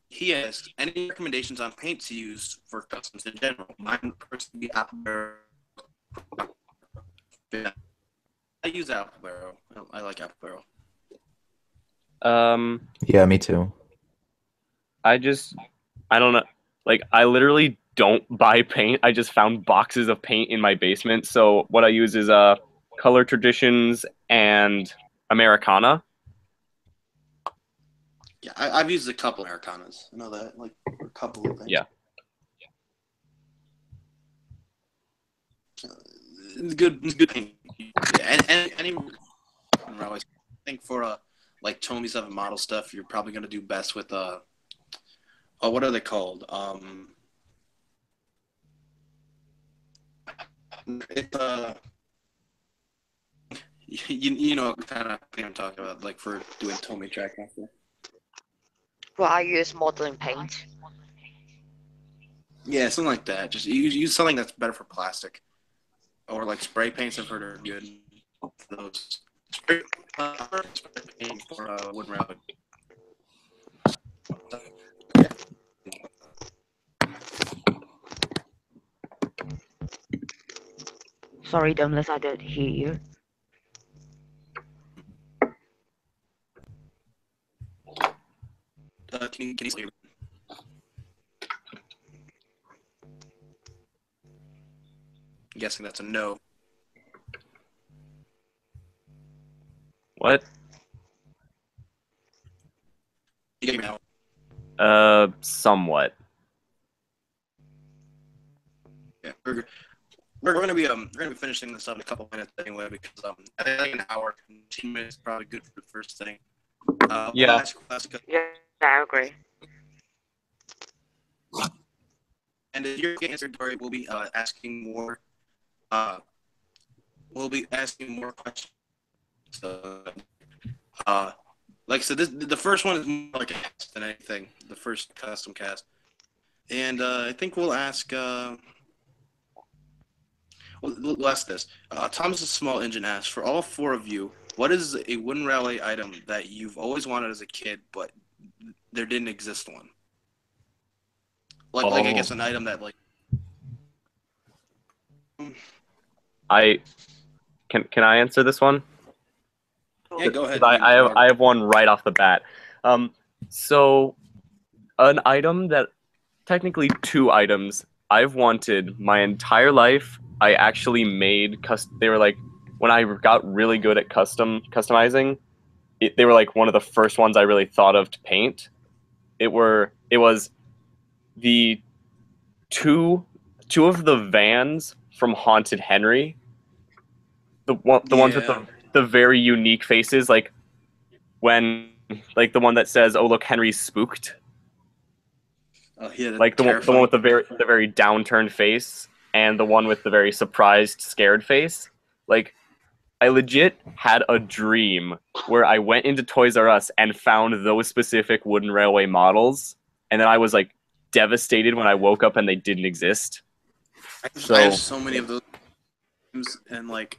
He asks, any recommendations on paint to use for customs in general? Mine personally, Apple Barrel. I use Apple Barrel. I like Apple Barrel. Yeah, me too. I don't know. Like, I literally don't buy paint. I just found boxes of paint in my basement. So what I use is Color Traditions and Americana. Yeah, I've used a couple Americanas. I know that, like a couple of things. Yeah. Good paint. Yeah, and any. I think for like Tomy 7 model stuff, you're probably gonna do best with what are they called? It's You know what kind of thing I'm talking about, like for doing Tomei Trackmaster. Well, I use modeling paint. Yeah, something like that. Just use something that's better for plastic, or like spray paints. I've heard are good for those. Spray paint for wooden rail. Sorry, Dumbless, I didn't hear you. Can you say? I'm guessing that's a no. What? You get me out. Somewhat. Yeah, we're going to be finishing this up in a couple minutes anyway, because I think an hour, 15 minutes is probably good for the first thing. Yeah. Yeah, I agree. And if you're answer, Dory, we'll be asking more. We'll be asking more questions. Like I said, the first one is more like a cast than anything. The first custom cast, and I think we'll ask. We'll ask this. Thomas's Small Engine asks, for all four of you, what is a wooden railway item that you've always wanted as a kid, but there didn't exist one? Like I guess an item that like. Can I answer this one? Yeah, go ahead. I have one right off the bat. So an item that technically two items I've wanted my entire life. I actually made they were like when I got really good at customizing. They were like one of the first ones I really thought of to paint. It was the two of the vans from Haunted Henry. The ones with the very unique faces, like when like the one that says, "Oh look, Henry's spooked." Oh yeah, like the one with the very downturned face, and the one with the very surprised, scared face. Like, I legit had a dream where I went into Toys R Us and found those specific wooden railway models, and then I was like devastated when I woke up and they didn't exist. I have so many of those dreams, and like,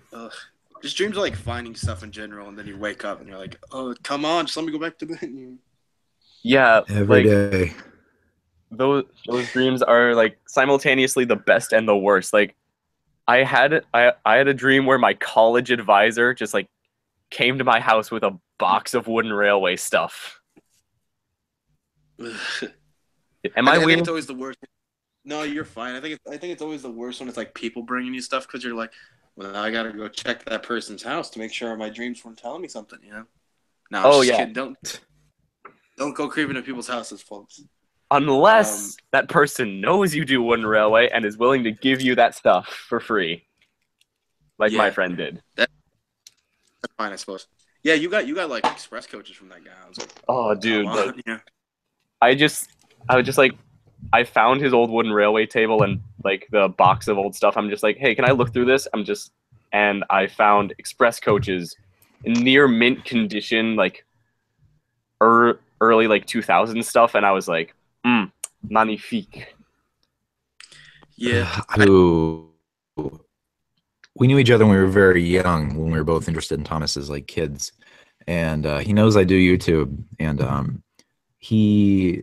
just dreams are like finding stuff in general, and then you wake up and you're like, "Oh, come on, just let me go back to bed." Yeah, every day. Those dreams are like simultaneously the best and the worst. Like, I had a dream where my college advisor just like came to my house with a box of wooden railway stuff. Am I weird? I think it's always the worst. No, you're fine. I think it's always the worst when it's like people bringing you stuff, because you're like, well, now I gotta go check that person's house to make sure my dreams weren't telling me something, you know? No, I'm just kidding. Don't go creeping at people's houses, folks. Unless that person knows you do wooden railway and is willing to give you that stuff for free, like my friend did. That's fine, I suppose. Yeah, you got like express coaches from that guy. I was like, oh, dude, like, yeah. I was just like, I found his old wooden railway table and like the box of old stuff. I'm just like, hey, can I look through this? And I found express coaches in near mint condition, like early like 2000 stuff, and I was like, magnifique. Yeah. We knew each other when we were very young, when we were both interested in Thomas as like kids, and he knows I do YouTube, and he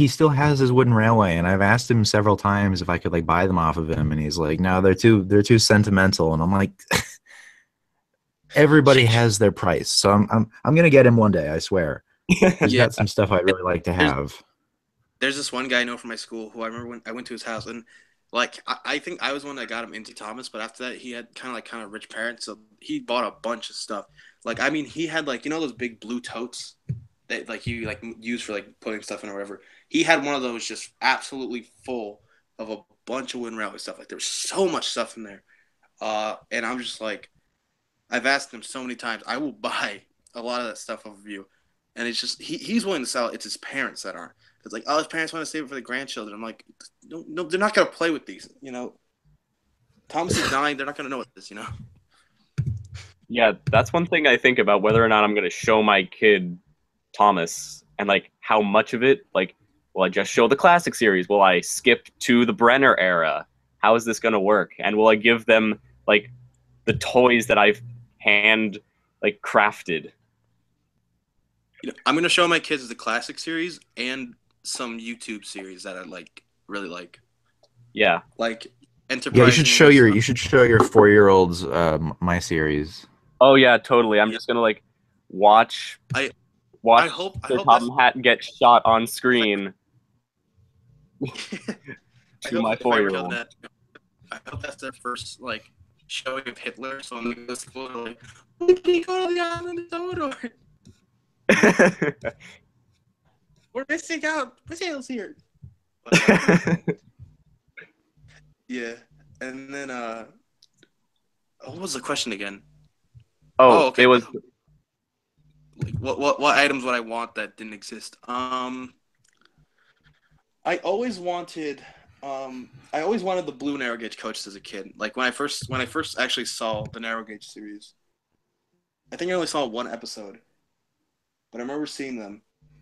still has his wooden railway, and I've asked him several times if I could like buy them off of him, and he's like, no, they're too sentimental, and I'm like, everybody has their price, so I'm gonna get him one day, I swear. He's got some stuff I'd really like to have. There's this one guy I know from my school who I remember when I went to his house, and like I think I was the one that got him into Thomas, but after that he had kind of rich parents, so he bought a bunch of stuff. Like, I mean, he had like, you know, those big blue totes that like you like use for like putting stuff in or whatever. He had one of those just absolutely full of a bunch of wooden railway stuff. Like, there was so much stuff in there, and I'm just like, I've asked him so many times, I will buy a lot of that stuff off of you, and it's just he's willing to sell it. It's his parents that aren't. It's like, oh, his parents want to save it for the grandchildren. I'm like, no, they're not gonna play with these, you know. Thomas is dying. They're not gonna know what this, you know. Yeah, that's one thing I think about whether or not I'm going to show my kid Thomas and like how much of it, like, will I just show the classic series? Will I skip to the Brenner era? How is this going to work? And will I give them like the toys that I've hand like crafted? I'm gonna show my kids the classic series and some YouTube series that I really like Yeah. Yeah, Enterprise Animals. you should show your 4-year-olds my series. Oh yeah, totally. I'm just going to like watch I watch hope Sir that's Topham Hatt get shot on screen I to hope my if I ever kill 4-year-old. that, I hope that's their first showing of Hitler. So when they go to school, they're like, "We can go to the island of Todor. We're missing out. Missiles here." But, yeah, and then what was the question again? Oh, Okay. it was What items would I want that didn't exist? I always wanted the blue narrow gauge coaches as a kid. Like when I first actually saw the narrow gauge series, I think I only saw one episode, but I remember seeing them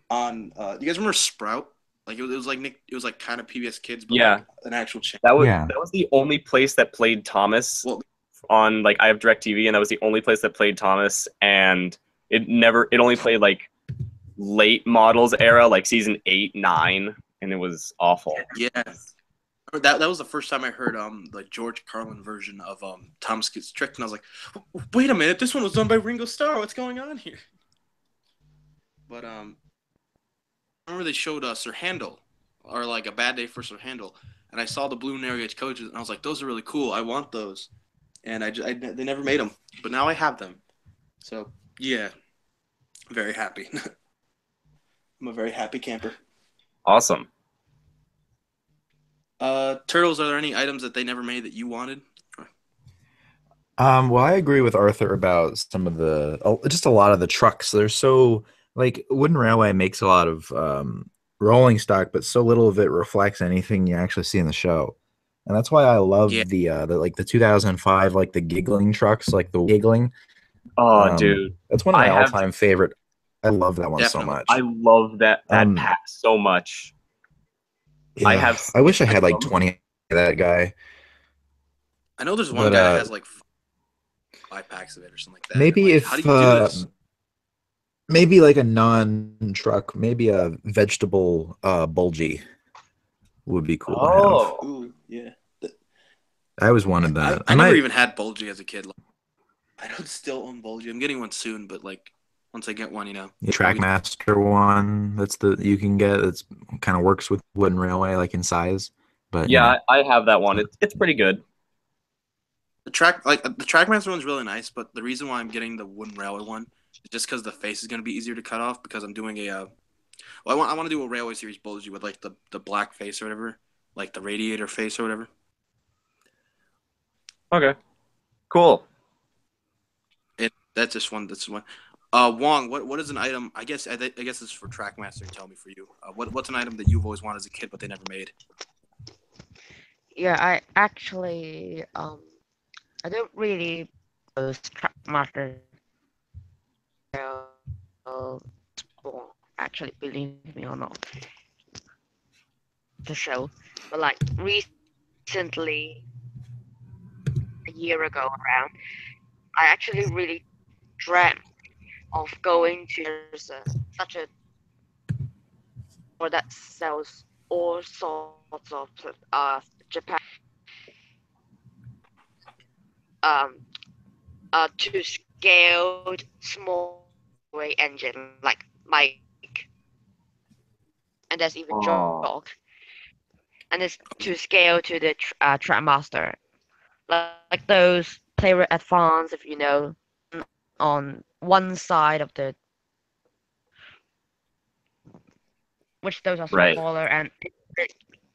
on. Do you guys remember Sprout? Like it was like it was like kind of PBS Kids, but yeah. like an actual channel. That was the only place that played Thomas Well, on like I have DirecTV, and that was the only place that played Thomas, and it only played like late models era, like season 8, 9, and it was awful. yeah, that was the first time I heard the George Carlin version of Thomas Gets Tricked, and I was like, wait a minute, this one was done by Ringo Starr. What's going on here? But I remember they showed Sir Handel, or like a Bad Day for Sir Handel, and I saw the blue narrow gauge coaches, and I was like, those are really cool. I want those, and they never made them, but now I have them. So yeah, very happy. I'm a very happy camper. Awesome. Turtles, are there any items that they never made that you wanted? Well, I agree with Arthur about some of just a lot of the trucks. They're so like Wooden Railway makes a lot of rolling stock, but so little of it reflects anything you actually see in the show. And that's why I love the 2005 like the giggling trucks, like the giggling. Oh, dude, that's one of I my have all-time favorite. I love that one Definitely. so much. I love that pack so much. Yeah, I wish I had like 20 of that guy. I know there's one guy that has like 5 packs of it or something like that. Maybe like, if how do you do this? Maybe like a non-truck, maybe a vegetable bulgy would be cool to have. Ooh, yeah. I always wanted that. I never even had Bulgy as a kid. I don't still own Bulgy. I'm getting one soon, but like once I get one, the Trackmaster one. That's you can get. It's kind of works with Wooden Railway like in size. But yeah, I have that one. It's pretty good. The Trackmaster one's really nice, but the reason why I'm getting the Wooden Railway one is just because the face is going to be easier to cut off because I'm doing I want to do a Railway Series Bulgy with like the black face or whatever, like the radiator face or whatever. Okay, cool. That's just one. That's one. Wong, what is an item? I guess this is for Trackmaster. Tell me for you. What's an item that you've always wanted as a kid but they never made? Yeah, I actually I don't really those Trackmaster. Actually, believe me or not, the show, but like recently, a year ago around, I actually really dreamt of going to such a store that sells all sorts of Japan to scaled small way engine like Mike, and there's even Jog, and it's to scale to the Trackmaster, like those Player Advance, if you know, on one side of the, which those are smaller, and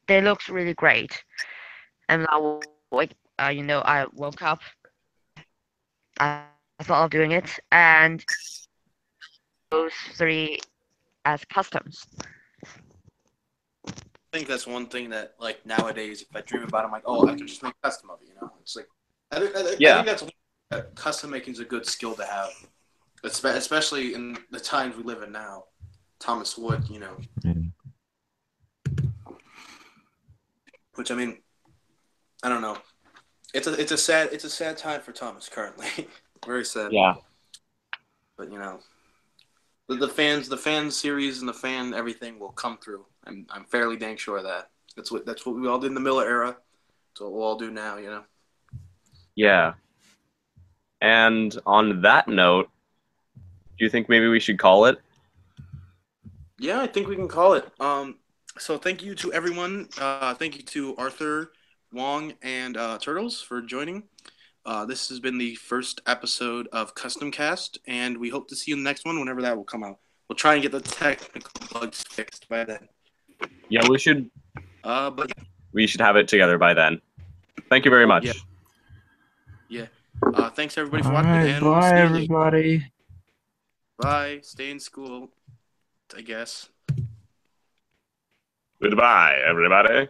they looks really great. And I I woke up, I thought of doing it, and those 3 as customs. I think that's one thing that like nowadays, if I dream about it, I'm like, oh, I can just make custom of it. It's like I think that's custom making is a good skill to have, especially in the times we live in now. Thomas Wood, you know. Mm. Which, I mean, I don't know. It's a sad time for Thomas currently. Very sad. Yeah. But you know, the fan series and the fan everything will come through. I'm fairly dang sure of that. That's what we all did in the Miller era. That's what we'll all do now. You know. Yeah. And on that note, do you think maybe we should call it? Yeah, I think we can call it. So thank you to everyone. Thank you to Arthur, Wong, and Turtles for joining. This has been the first episode of CustomCast, and we hope to see you in the next one whenever that will come out. We'll try and get the technical bugs fixed by then. Yeah, we should But have it together by then. Thank you very much. yeah. Thanks everybody for All watching, right, and we'll bye see you later. everybody. Bye. Stay in school, I guess. Goodbye, everybody.